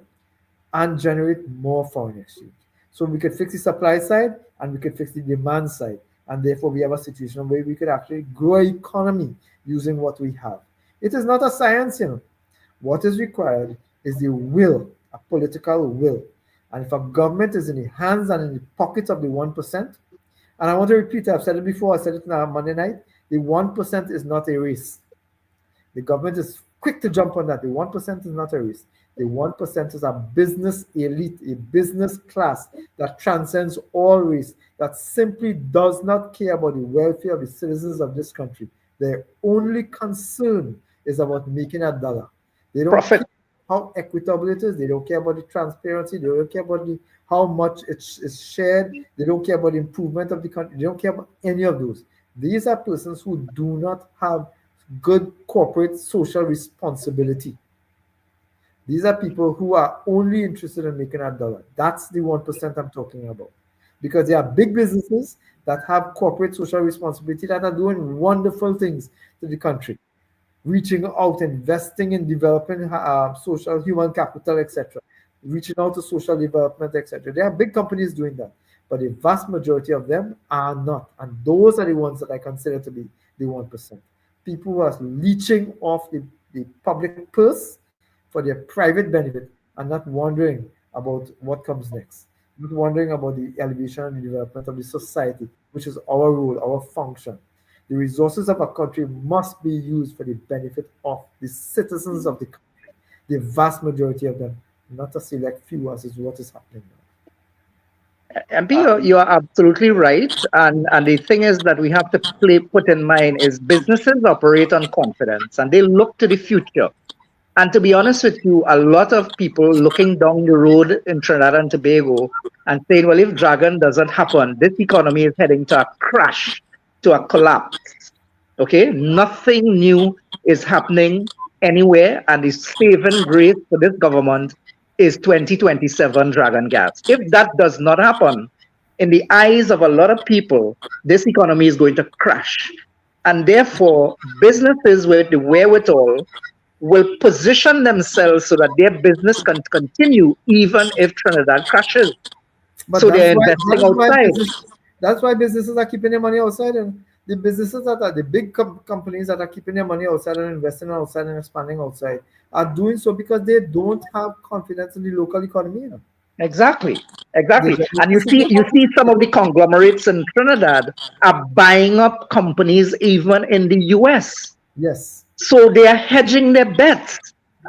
[SPEAKER 2] and generate more foreign exchange. So we could fix the supply side and we could fix the demand side. And therefore, we have a situation where we could actually grow an economy using what we have. It is not a science, What is required is the will, a political will. And if a government is in the hands and in the pockets of the 1%, and I want to repeat, I've said it before, I said it on Monday night, the 1% is not a race. The government is quick to jump on that. The 1% is not a race. The 1% is a business elite, a business class that transcends all race, that simply does not care about the welfare of the citizens of this country. Their only concern is about making a dollar. They don't care how equitable it is. They don't care about the transparency. They don't care about how much it is shared. They don't care about the improvement of the country. They don't care about any of those. These are persons who do not have good corporate social responsibility. These are people who are only interested in making a dollar. That's the 1% I'm talking about. Because there are big businesses that have corporate social responsibility that are doing wonderful things to the country, reaching out, investing in developing social human capital, etc., reaching out to social development, etc. There are big companies doing that, but the vast majority of them are not. And those are the ones that I consider to be the 1%. People who are leeching off the public purse for their private benefit and not wondering about what comes next, not wondering about the elevation and the development of the society, which is our role, our function. The resources of a country must be used for the benefit of the citizens of the country, the vast majority of them, not a select few, as is what is happening now.
[SPEAKER 5] MP, you are absolutely right. And the thing is that we have to put in mind is businesses operate on confidence and they look to the future. And to be honest with you, a lot of people looking down the road in Trinidad and Tobago and saying, well, if Dragon doesn't happen, this economy is heading to a crash, to a collapse. Okay? Nothing new is happening anywhere. And the saving grace for this government is 2027 Dragon Gas. If that does not happen, in the eyes of a lot of people, this economy is going to crash. And therefore, businesses with the wherewithal will position themselves so that their business can continue even if Trinidad crashes.
[SPEAKER 2] But
[SPEAKER 5] So
[SPEAKER 2] that's
[SPEAKER 5] they're
[SPEAKER 2] why
[SPEAKER 5] investing outside.
[SPEAKER 2] that's why businesses are keeping their money outside, and the businesses that are the big companies that are keeping their money outside and investing outside and expanding outside are doing so because they don't have confidence in the local economy.
[SPEAKER 5] Exactly.
[SPEAKER 2] They
[SPEAKER 5] Exactly. And
[SPEAKER 2] this is what
[SPEAKER 5] you see some of the conglomerates in Trinidad are buying up companies even in the US.
[SPEAKER 2] yes.
[SPEAKER 5] So they are hedging their bets.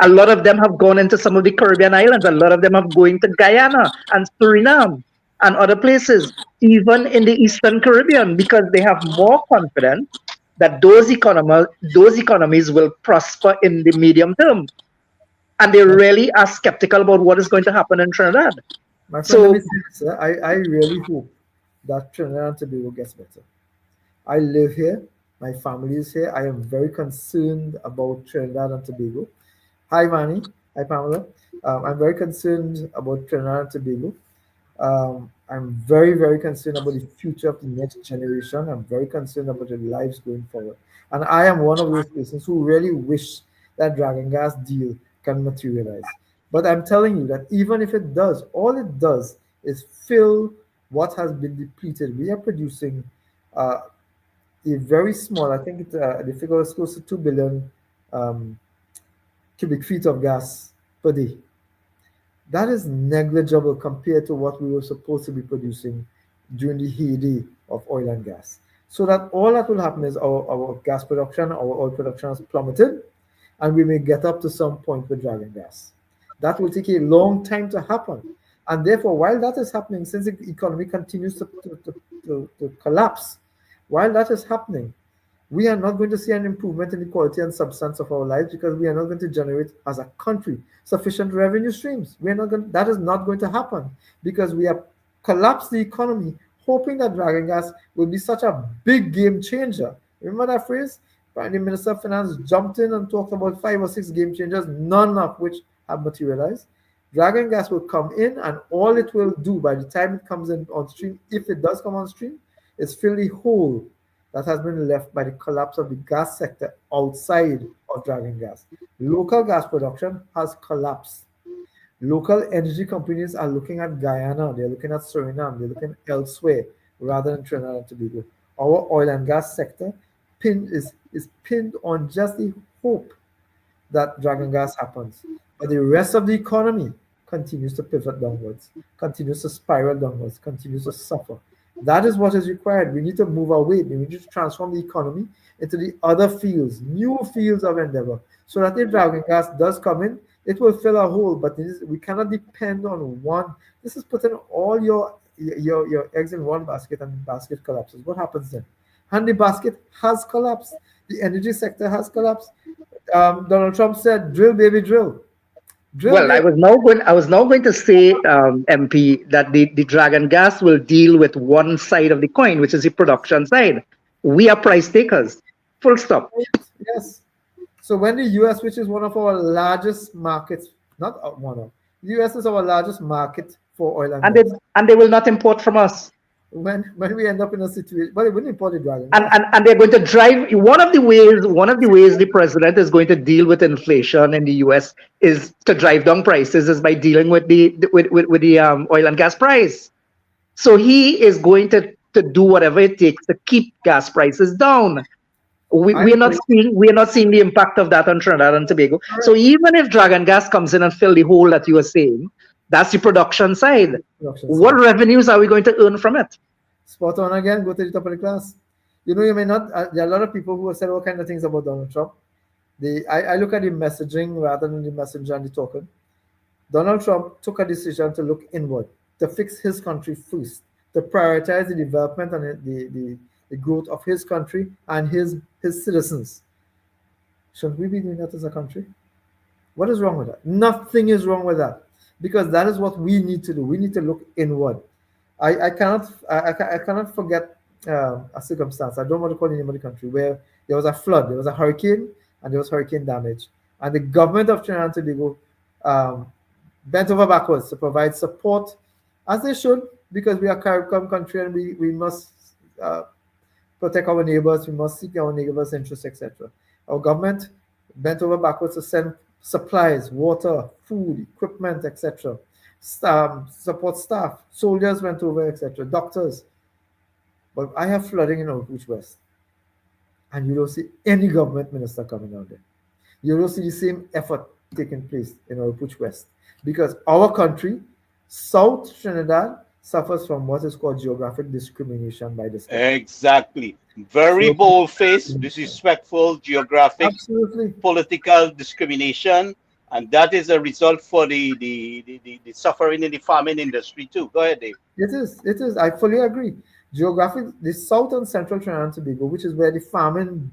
[SPEAKER 5] A lot of them have gone into some of the Caribbean islands. A lot of them have going to Guyana and Suriname and other places, even in the Eastern Caribbean, because they have more confidence that those economies will prosper in the medium term. And they really are skeptical about what is going to happen in Trinidad.
[SPEAKER 2] My friend, let me
[SPEAKER 5] So,
[SPEAKER 2] say this, sir. I really hope that Trinidad and Tobago gets better. I live here. My family is here. I am very concerned about Trinidad and Tobago. Hi, Manny. Hi, Pamela. I'm very concerned about Trinidad and Tobago. I'm very, very concerned about the future of the next generation. I'm very concerned about their lives going forward. And I am one of those persons who really wish that Dragon Gas deal can materialize. But I'm telling you that even if it does, all it does is fill what has been depleted. We are producing uh, a very small, I think the figure is close to 2 billion um, cubic feet of gas per day. That is negligible compared to what we were supposed to be producing during the heyday of oil and gas. So that all that will happen is our gas production, our oil production has plummeted, and we may get up to some point with Dragon Gas. That will take a long time to happen. And therefore, while that is happening, since the economy continues to collapse, while that is happening, we are not going to see an improvement in the quality and substance of our lives because we are not going to generate as a country sufficient revenue streams. We are not going, that is not going to happen because we have collapsed the economy, hoping that Dragon Gas will be such a big game changer. Remember that phrase? The Minister of Finance jumped in and talked about 5 or 6 game changers, none of which have materialized. Dragon Gas will come in, and all it will do by the time it comes in on stream, if it does come on stream, is fill the hole that has been left by the collapse of the gas sector outside of Dragon Gas. Local gas production has collapsed. Local energy companies are looking at Guyana, they're looking at Suriname, they're looking elsewhere rather than Trinidad and Tobago. Our oil and gas sector is pinned on just the hope that Dragon Gas happens. But the rest of the economy continues to pivot downwards, continues to spiral downwards, continues to suffer. That is what is required. We need to move away. We need to transform the economy into the other fields, new fields of endeavor, so that if Dragon Gas does come in, it will fill a hole. But we cannot depend on one. This is putting all your eggs in one basket, and the basket collapses. What happens then? And the basket has collapsed. The energy sector has collapsed. Donald Trump said, "Drill, baby, drill." Drill,
[SPEAKER 5] well,
[SPEAKER 2] baby.
[SPEAKER 5] I was now going to say, MP, that the Dragon Gas will deal with one side of the coin, which is the production side. We are price takers. Full stop.
[SPEAKER 2] Yes. So when the US, which is one of our largest markets, not one of, the US is our largest market for oil and gas.
[SPEAKER 5] And they will not import from us.
[SPEAKER 2] When we end up in a situation, but it wouldn't import the Dragon
[SPEAKER 5] And,
[SPEAKER 2] Gas.
[SPEAKER 5] and they're going to drive one of the ways the president is going to deal with inflation in the US is to drive down prices is by dealing with the oil and gas price. So he is going to do whatever it takes to keep gas prices down. We are not seeing the impact of that on Trinidad and Tobago.
[SPEAKER 2] Correct.
[SPEAKER 5] So even if Dragon Gas comes in and fill the hole that you were saying, that's the production side. What revenues are we going to earn from it?
[SPEAKER 2] Spot on again. Go to the top of the class. You know, you may not. There are a lot of people who have said all kind of things about Donald Trump. I look at the messaging rather than the messenger and the token. Donald Trump took a decision to look inward, to fix his country first, to prioritize the development and the growth of his country and his citizens. Shouldn't we be doing that as a country? What is wrong with that? Nothing is wrong with that, because that is what we need to do. We need to look inward. I cannot forget a circumstance. I don't want to call the name of the country, where there was a flood, there was a hurricane, and there was hurricane damage, and the government of Trinidad and Tobago bent over backwards to provide support, as they should, because we are a CARICOM country and we must protect our neighbors, we must seek our neighbors' interests, etc. Our government bent over backwards to send supplies, water, food, equipment, etc. Support staff, soldiers went over, etc. Doctors. But I have flooding in Orpouche West, and you don't see any government minister coming out there. You don't see the same effort taking place in Orpouche West, because our country, South Trinidad, suffers from what is called geographic discrimination by this country.
[SPEAKER 1] Exactly. Very
[SPEAKER 2] So-
[SPEAKER 1] bold-faced, disrespectful, geographic,
[SPEAKER 2] Absolutely.
[SPEAKER 1] political discrimination, and that is a result for the suffering in the farming industry too. Go ahead, Dave.
[SPEAKER 2] It is. I fully agree. Geographic, the South and Central Trinidad and Tobago, which is where the farming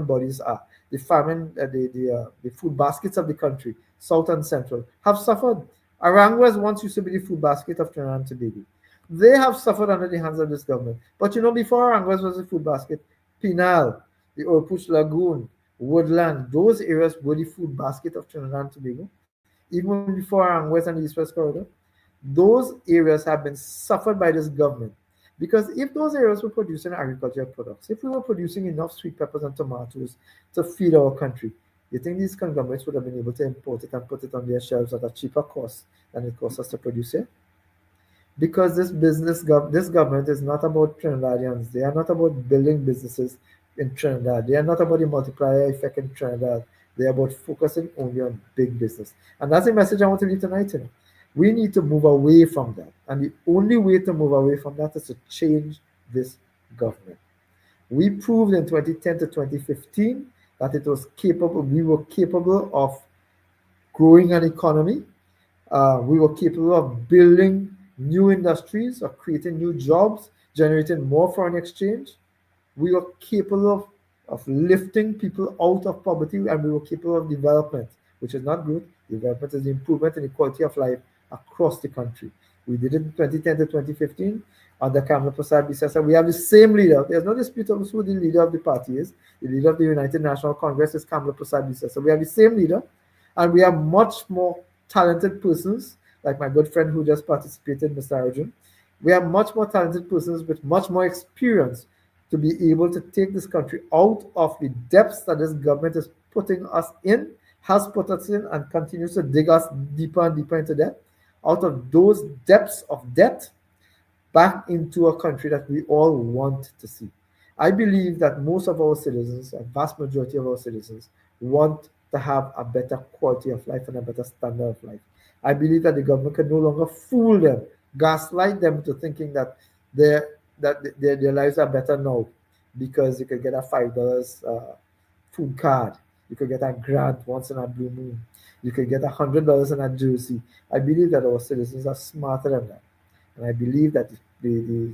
[SPEAKER 2] bodies are, the food baskets of the country, South and Central, have suffered. Aranguez once used to be the food basket of Trinidad and Tobago. They have suffered under the hands of this government. But you know, before Aranguez was the food basket, Pinal, the Orpouche Lagoon, Woodland, those areas were the food basket of Trinidad and Tobago. Even before Aranguez and the East West Corridor, those areas have been suffered by this government. Because if those areas were producing agricultural products, if we were producing enough sweet peppers and tomatoes to feed our country, you think these conglomerates would have been able to import it and put it on their shelves at a cheaper cost than it costs us to produce it? Because this government is not about Trinidadians. They are not about building businesses in Trinidad. They are not about the multiplier effect in Trinidad. They are about focusing only on big business. And that's the message I want to leave tonight. We need to move away from that. And the only way to move away from that is to change this government. We proved in 2010 to 2015 that it was capable, we were capable of growing an economy. We were capable of building new industries, of creating new jobs, generating more foreign exchange. We were capable of lifting people out of poverty, and we were capable of development, which is not good. Development is the improvement in the quality of life across the country. We did it in 2010 to 2015 under Kamla Prasad Bisesa. We have the same leader. There's no dispute of who the leader of the party is. The leader of the United National Congress is Kamla Prasad Bisesa. We have the same leader, and we have much more talented persons, like my good friend who just participated, Mr. Arjun. We have much more talented persons with much more experience to be able to take this country out of the depths that this government is putting us in, has put us in, and continues to dig us deeper and deeper into debt, out of those depths of debt, back into a country that we all want to see. I believe that most of our citizens, a vast majority of our citizens, want to have a better quality of life and a better standard of life. I believe that the government can no longer fool them, gaslight them into thinking that their lives are better now because you could get a $5 food card, you could get a grant once in a blue moon, you could get $100 in a jersey. I believe that our citizens are smarter than that, and I believe that the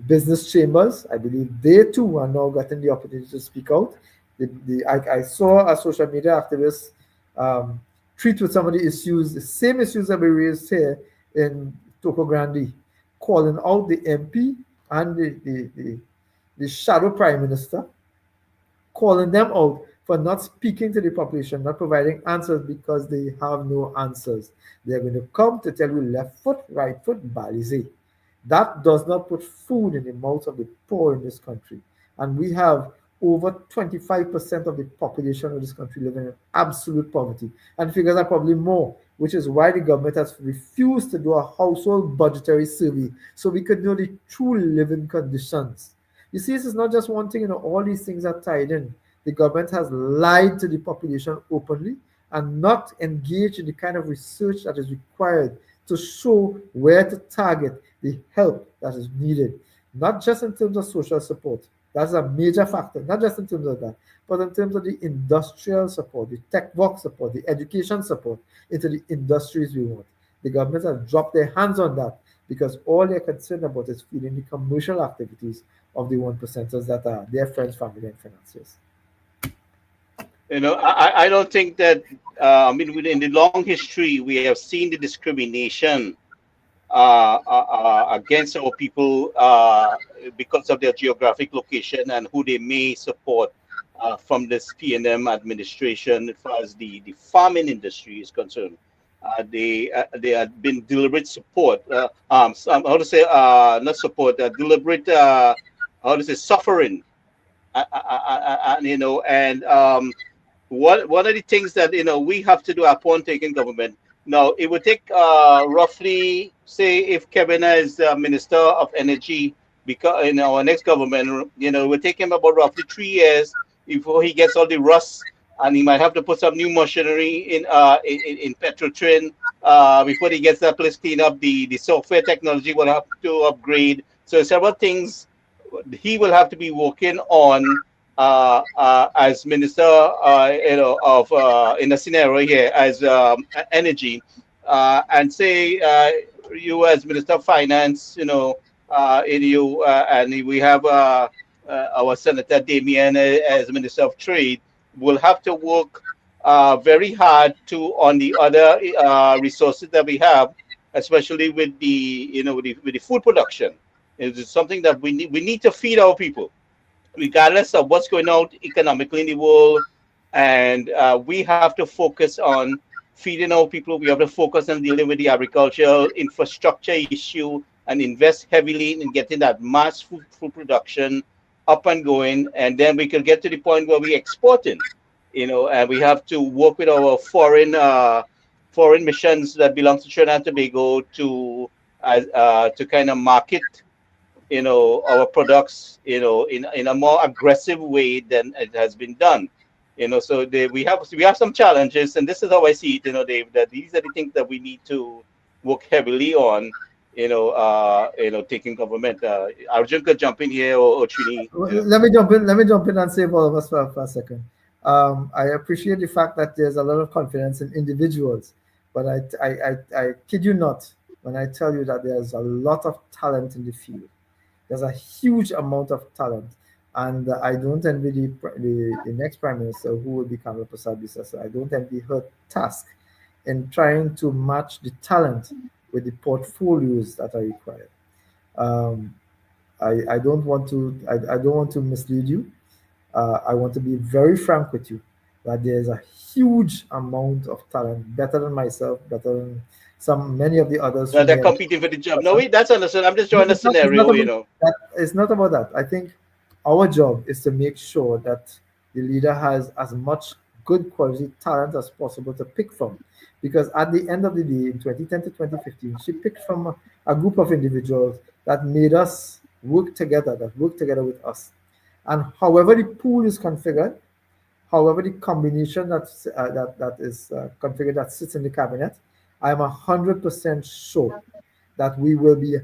[SPEAKER 2] business chambers, I believe they too are now getting the opportunity to speak out. I saw a social media activist treat with some of the issues, the same issues that we raised here in Toko Grande, calling out the MP and the shadow prime minister, calling them out for not speaking to the population, not providing answers because they have no answers. They're going to come to tell you left foot, right foot, balize. That does not put food in the mouths of the poor in this country. And we have over 25% of the population of this country living in absolute poverty. And figures are probably more, which is why the government has refused to do a household budgetary survey so we could know the true living conditions. You see, this is not just one thing, all these things are tied in. The government has lied to the population openly and not engaged in the kind of research that is required to show where to target the help that is needed, not just in terms of social support. That's a major factor, not just in terms of that, but in terms of the industrial support, the tech work support, the education support into the industries we want. The government has dropped their hands on that because all they're concerned about is feeding the commercial activities of the 1%ers that are their friends, family, and financiers.
[SPEAKER 1] I don't think that, in the long history, we have seen the discrimination against our people because of their geographic location and who they may support from this P&M administration as far as the farming industry is concerned. they had been deliberate support. How to say not support, deliberate. How to say suffering, and one of the things that we have to do upon taking government. Now it would take roughly, say, if Kevin is Minister of Energy, because in our next government, it would take him about roughly 3 years before he gets all the rust, and he might have to put some new machinery in Petrotrin before he gets that place cleaned up. The software technology will have to upgrade. So several things he will have to be working on as minister, of in a scenario here as energy, and say you as minister of finance, and we have our Senator Damien as minister of trade, will have to work very hard to on the other resources that we have, especially with the with the food production. It's something that we need to feed our people regardless of what's going on economically in the world. And we have to focus on feeding our people. We have to focus on dealing with the agricultural infrastructure issue and invest heavily in getting that mass food production up and going. And then we could get to the point where we're exporting, and we have to work with our foreign missions that belong to Trinidad and Tobago to kind of market our products in a more aggressive way than it has been done. So we have some challenges, and this is how I see it, Dave, that these are the things that we need to work heavily on, taking government. Arjun could jump in here, or Trini.
[SPEAKER 2] Let me jump in. Let me jump in and save all of us for a second. I appreciate the fact that there's a lot of confidence in individuals, but I kid you not when I tell you that there's a lot of talent in the field. There's a huge amount of talent, and I don't envy the next prime minister who will be Kamala Prasad. I don't envy her task in trying to match the talent with the portfolios that are required. Um, I don't want to mislead you. I want to be very frank with you that there is a huge amount of talent, better than myself, better than many of the others who
[SPEAKER 1] They're
[SPEAKER 2] may have.
[SPEAKER 1] competing for the job. No, wait, that's understood. I'm just drawing a
[SPEAKER 2] It's not, it's not
[SPEAKER 1] scenario,
[SPEAKER 2] about that. It's not about that. I think our job is to make sure that the leader has as much good quality talent as possible to pick from. Because at the end of the day, in 2010 to 2015, she picked from a group of individuals that made us work together, that worked together with us. And however the pool is configured, however the combination that is configured that sits in the cabinet, I'm 100% sure that we will be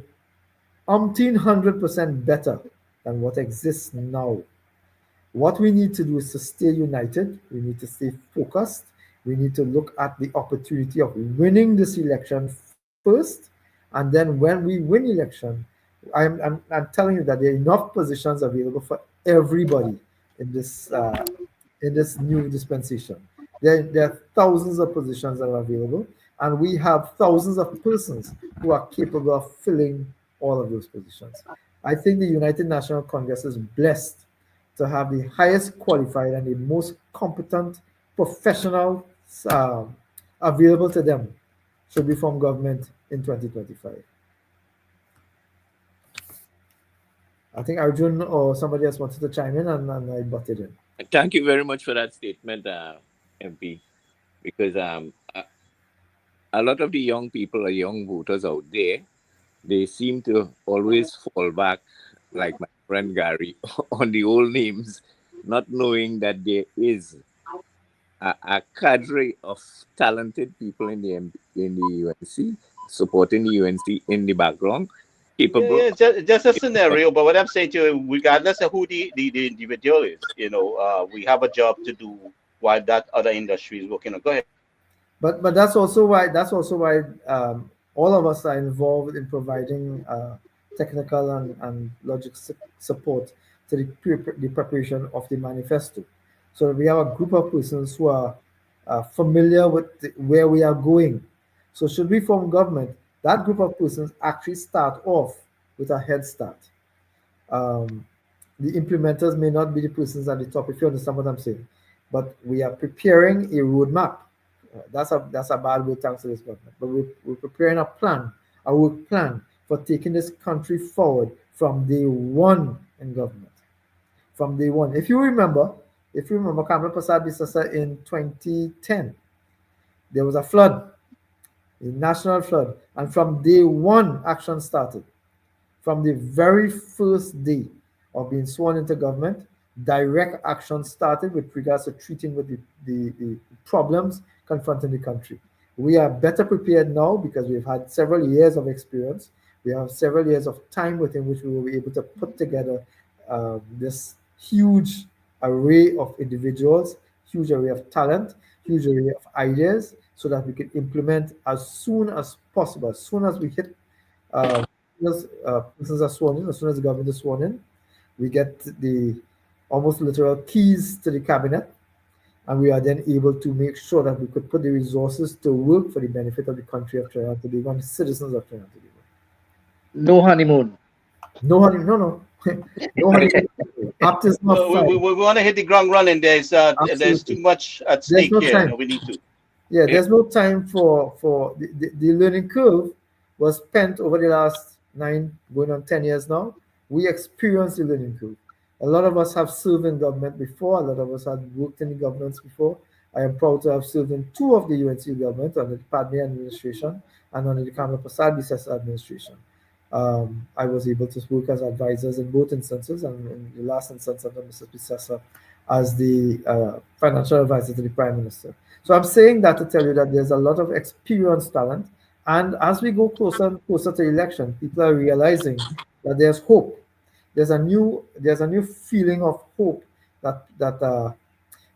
[SPEAKER 2] 100% better than what exists now. What we need to do is to stay united. We need to stay focused. We need to look at the opportunity of winning this election first. And then when we win election, I'm telling you that there are enough positions available for everybody in this new dispensation. There are thousands of positions that are available, and we have thousands of persons who are capable of filling all of those positions. I think the United National Congress is blessed to have the highest qualified and the most competent professionals available to them should we form government in 2025. I think Arjun or somebody else wanted to chime in, and I butted in.
[SPEAKER 4] Thank you very much for that statement, MP, because a lot of the young people or young voters out there, they seem to always fall back, like my friend Gary, on the old names, not knowing that there is a cadre of talented people in the UNC, supporting the UNC in the background, capable.
[SPEAKER 1] Yeah, just a scenario. But what I'm saying to you, regardless of who the individual is, we have a job to do while that other industry is working on. Go ahead.
[SPEAKER 2] But that's also why all of us are involved in providing technical and logic support to the preparation of the manifesto. So we have a group of persons who are familiar with where we are going. So should we form government, that group of persons actually start off with a head start. The implementers may not be the persons at the top, if you understand what I'm saying, but we are preparing a roadmap That's a bad word, thanks to this government. But we're preparing a work plan for taking this country forward from day one in government. From day one. If you remember, Kamala Prasad Bisasa in 2010, there was a flood, a national flood, and from day one, action started. From the very first day of being sworn into government, direct action started with regards to treating with the problems confronting the country. We are better prepared now because we've had several years of experience. We have several years of time within which we will be able to put together this huge array of individuals, huge array of talent, huge array of ideas, so that we can implement as soon as possible, as soon as we hit persons are sworn in, as soon as the government is sworn in, we get the almost literal keys to the cabinet, and we are then able to make sure that we could put the resources to work for the benefit of the country of Trinidad and Tobago and the citizens of Trinidad and Tobago.
[SPEAKER 5] No honeymoon.
[SPEAKER 2] No honeymoon, no. No honeymoon. Baptism of fire.
[SPEAKER 1] We want to hit the ground running. There's
[SPEAKER 2] Absolutely.
[SPEAKER 1] too much at
[SPEAKER 2] There's
[SPEAKER 1] stake
[SPEAKER 2] no
[SPEAKER 1] here.
[SPEAKER 2] time.
[SPEAKER 1] We need to.
[SPEAKER 2] Yeah, there's no time for the learning curve was spent over the last 9 going on 10 years now. We experienced the learning curve. A lot of us have served in government before. A lot of us have worked in the governments before. I am proud to have served in 2 of the UNC government under the Padme administration and under the Kamala Prasad Bisasa administration. I was able to work as advisors in both instances, and in the last instance under Mrs. Bisasa as the financial advisor to the Prime Minister. So I'm saying that to tell you that there's a lot of experienced talent, and as we go closer and closer to election, people are realizing that there's hope. There's a new feeling of hope that the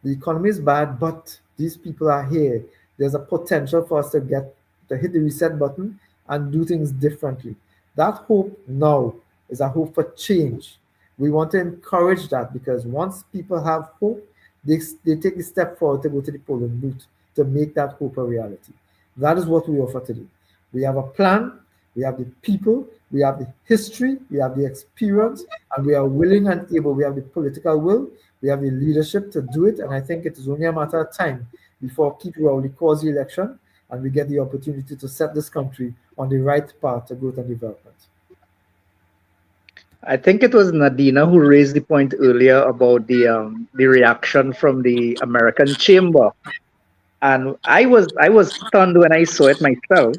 [SPEAKER 2] economy is bad, but these people are here. There's a potential for us to hit the reset button and do things differently. That hope now is a hope for change. We want to encourage that because once people have hope, they take a step forward to go to the polling booth to make that hope a reality. That is what we offer today. We have a plan, we have the people, we have the history, we have the experience, and we are willing and able. We have the political will, we have the leadership to do it, and I think it is only a matter of time before Keith Rowley calls the election and we get the opportunity to set this country on the right path to growth and development.
[SPEAKER 5] I think it was Nadina who raised the point earlier about the reaction from the American Chamber, and I was stunned when I saw it myself,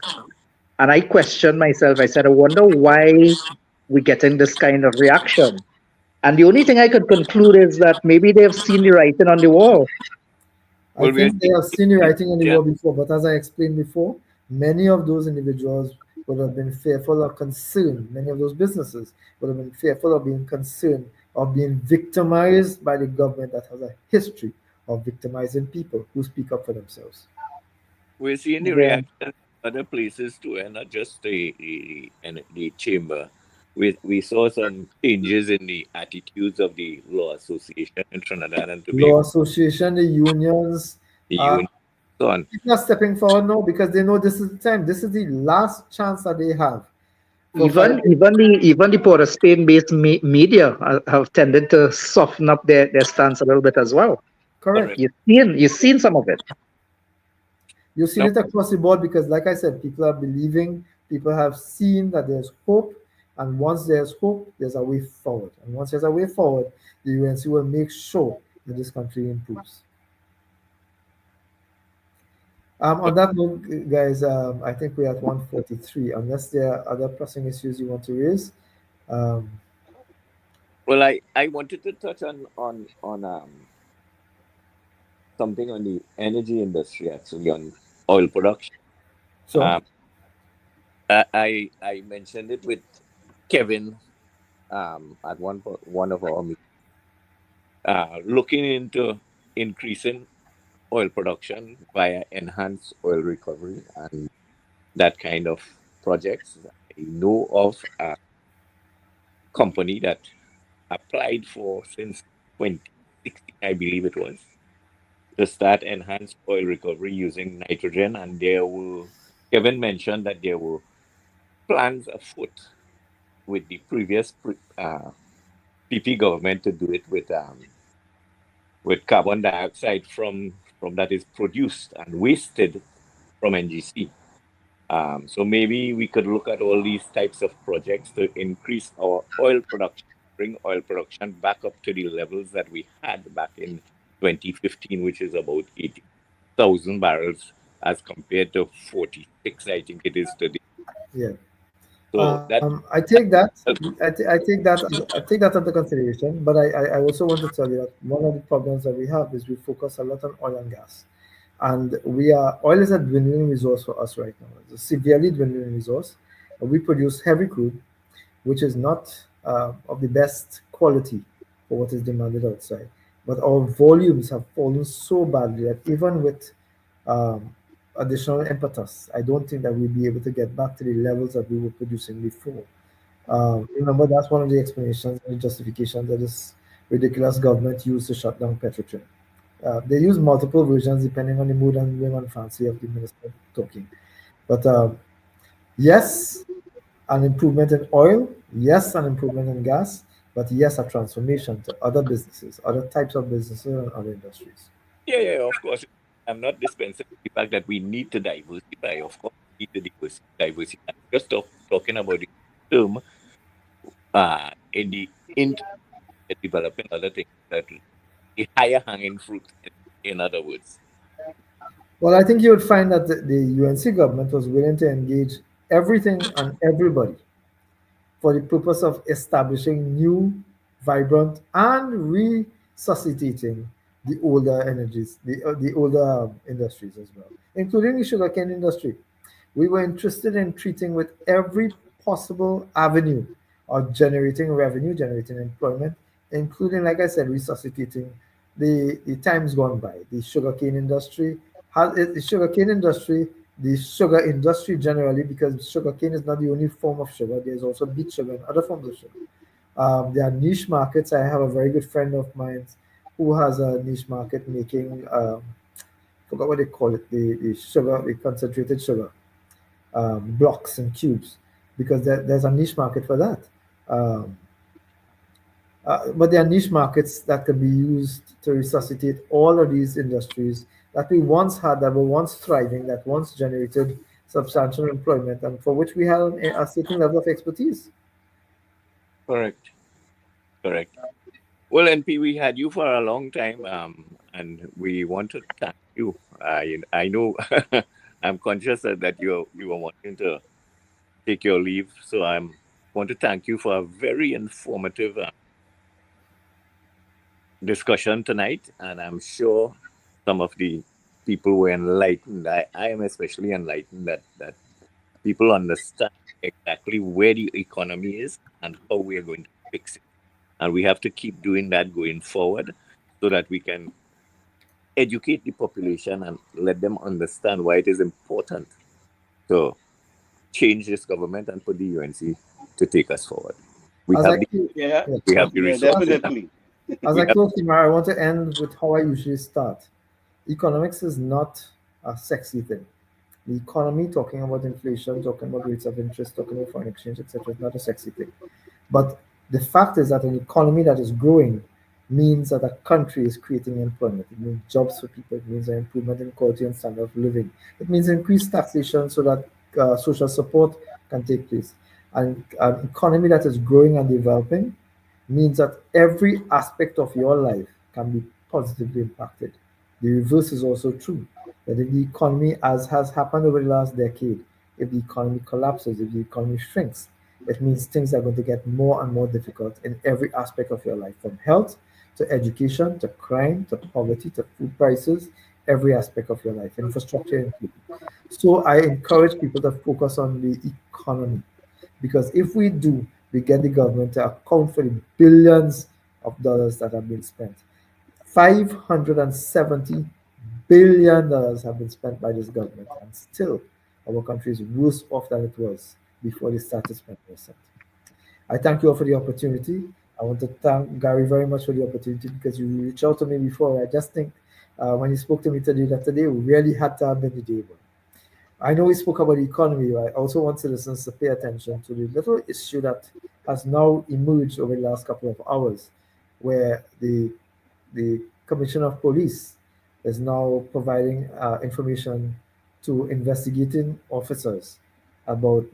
[SPEAKER 5] and I questioned myself. I said, I wonder why we're getting this kind of reaction. And the only thing I could conclude is that maybe they've seen the writing on the wall.
[SPEAKER 2] I think they have seen the writing on the wall before, but as I explained before, many of those individuals would have been fearful or concerned. Many of those businesses would have been fearful of being concerned of being victimized by the government that has a history of victimizing people who speak up for themselves.
[SPEAKER 4] We're seeing the reaction other places too, and not just the chamber. We saw some changes in the attitudes of the law association in Trinidad and Tobago.
[SPEAKER 2] Law association, the unions,
[SPEAKER 4] so on.
[SPEAKER 2] People are stepping forward now because they know this is the time. This is the last chance that they have.
[SPEAKER 5] Even the Port of Spain-based media have tended to soften up their stance a little bit as well.
[SPEAKER 2] Correct.
[SPEAKER 5] You've seen some of it.
[SPEAKER 2] You've seen it across the board because, like I said, people are believing, people have seen that there's hope, and once there's hope, there's a way forward. And once there's a way forward, the UNC will make sure that this country improves. On that note, guys, I think we're at 1:43. Unless there are other pressing issues you want to raise.
[SPEAKER 4] Well, I wanted to touch on something on the energy industry, actually, on oil production.
[SPEAKER 2] Sure.
[SPEAKER 4] I mentioned it with Kevin at one of our meetings, looking into increasing oil production via enhanced oil recovery and that kind of projects. I know of a company that applied for since 2016, I believe it was, to start enhanced oil recovery using nitrogen, and Kevin mentioned that there were plans afoot with the previous PP government to do it with carbon dioxide from from that is produced and wasted from NGC. So maybe we could look at all these types of projects to increase our oil production, bring oil production back up to the levels that we had back in 2015, which is about 80,000 barrels as compared to 46, I think it is today.
[SPEAKER 2] Yeah.
[SPEAKER 4] So
[SPEAKER 2] I take that. I take that. I take that under consideration. But I also want to tell you that one of the problems that we have is we focus a lot on oil and gas, and oil is a dwindling resource for us right now. It's a severely dwindling resource. We produce heavy crude, which is not of the best quality for what is demanded outside. But our volumes have fallen so badly that even with um, additional impetus, I don't think that we'll be able to get back to the levels that we were producing before. Remember, that's one of the explanations and the justifications that this ridiculous government used to shut down Petrotrin. They use multiple versions depending on the mood and whim and fancy of the minister talking. But yes, an improvement in oil, yes, an improvement in gas, but yes, a transformation to other businesses, other types of businesses, and other industries.
[SPEAKER 4] yeah, of course. I'm not dispensing the fact that we need to diversify. Of course, we need to diversify. I'm just talking about the term in the developing other things, that the higher hanging fruit, in other words.
[SPEAKER 2] Well, I think you would find that the UNC government was willing to engage everything and everybody for the purpose of establishing new, vibrant, and resuscitating the older energies, the older industries as well, including the sugarcane industry. We were interested in treating with every possible avenue of generating revenue, generating employment, including, like I said, resuscitating the times gone by. The sugarcane industry, the sugar industry generally, because sugarcane is not the only form of sugar. There's also beet sugar and other forms of sugar. There are niche markets. I have a very good friend of mine who has a niche market making, forgot what they call it, the sugar, the concentrated sugar blocks and cubes, because there's a niche market for that. Um, but there are niche markets that can be used to resuscitate all of these industries that we once had, that were once thriving, that once generated substantial employment, and for which we had a certain level of expertise.
[SPEAKER 4] Correct. Well, NP, we had you for a long time, and we want to thank you. I know I'm conscious that you were wanting to take your leave, so I want to thank you for a very informative discussion tonight, and I'm sure some of the people were enlightened. I am especially enlightened that people understand exactly where the economy is and how we are going to fix it. And we have to keep doing that going forward so that we can educate the population and let them understand why it is important to change this government and put the UNC to take us forward. We have the resources.
[SPEAKER 1] Definitely.
[SPEAKER 2] As I close, I want to end with how I usually start. Economics is not a sexy thing. The economy, talking about inflation, talking about rates of interest, talking about foreign exchange, etc., is not a sexy thing. But the fact is that an economy that is growing means that a country is creating employment. It means jobs for people. It means an improvement in quality and standard of living. It means increased taxation so that social support can take place. And an economy that is growing and developing means that every aspect of your life can be positively impacted. The reverse is also true, that if the economy, as has happened over the last decade, if the economy collapses, if the economy shrinks, it means things are going to get more and more difficult in every aspect of your life, from health to education to crime to poverty to food prices, every aspect of your life, infrastructure included. So I encourage people to focus on the economy, because if we do, we get the government to account for the billions of dollars that have been spent. $570 billion have been spent by this government, and still our country is worse off than it was before they started spending this. I thank you all for the opportunity. I want to thank Gary very much for the opportunity, because you reached out to me before. I just think when you spoke to me today, that today really had to have been the day. I know we spoke about the economy. I also want citizens to pay attention to the little issue that has now emerged over the last couple of hours, where the Commissioner of Police is now providing information to investigating officers about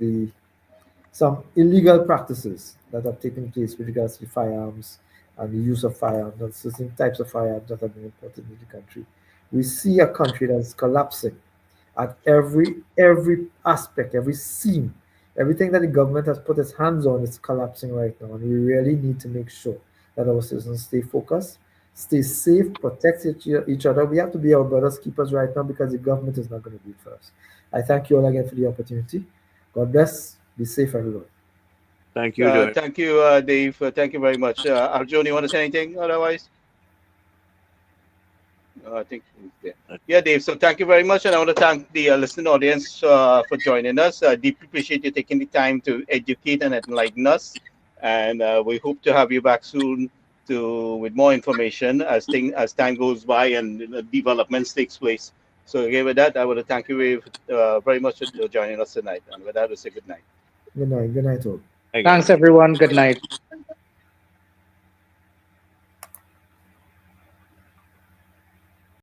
[SPEAKER 2] some illegal practices that have taken place with regards to firearms and the use of firearms and certain types of firearms that have been imported into the country. We see a country that's collapsing at every aspect, every seam. Everything that the government has put its hands on is collapsing right now, and we really need to make sure that our citizens stay focused, stay safe, protect each other. We have to be our brothers' keepers right now because the government is not going to do it for us. I thank you all again for the opportunity. God bless. Be safe, everyone.
[SPEAKER 4] Thank you, Joy.
[SPEAKER 1] Thank you, Dave. Thank you very much. Arjun, you want to say anything otherwise? I think he's there. Yeah, Dave. So thank you very much, and I want to thank the listening audience for joining us. Deeply appreciate you taking the time to educate and enlighten us, and we hope to have you back soon with more information as time goes by and developments takes place. So again, with that, I want to thank you very much for joining us tonight, and with that, we'll say good night.
[SPEAKER 2] Good night. Good night, all.
[SPEAKER 5] Thanks, everyone. Good night.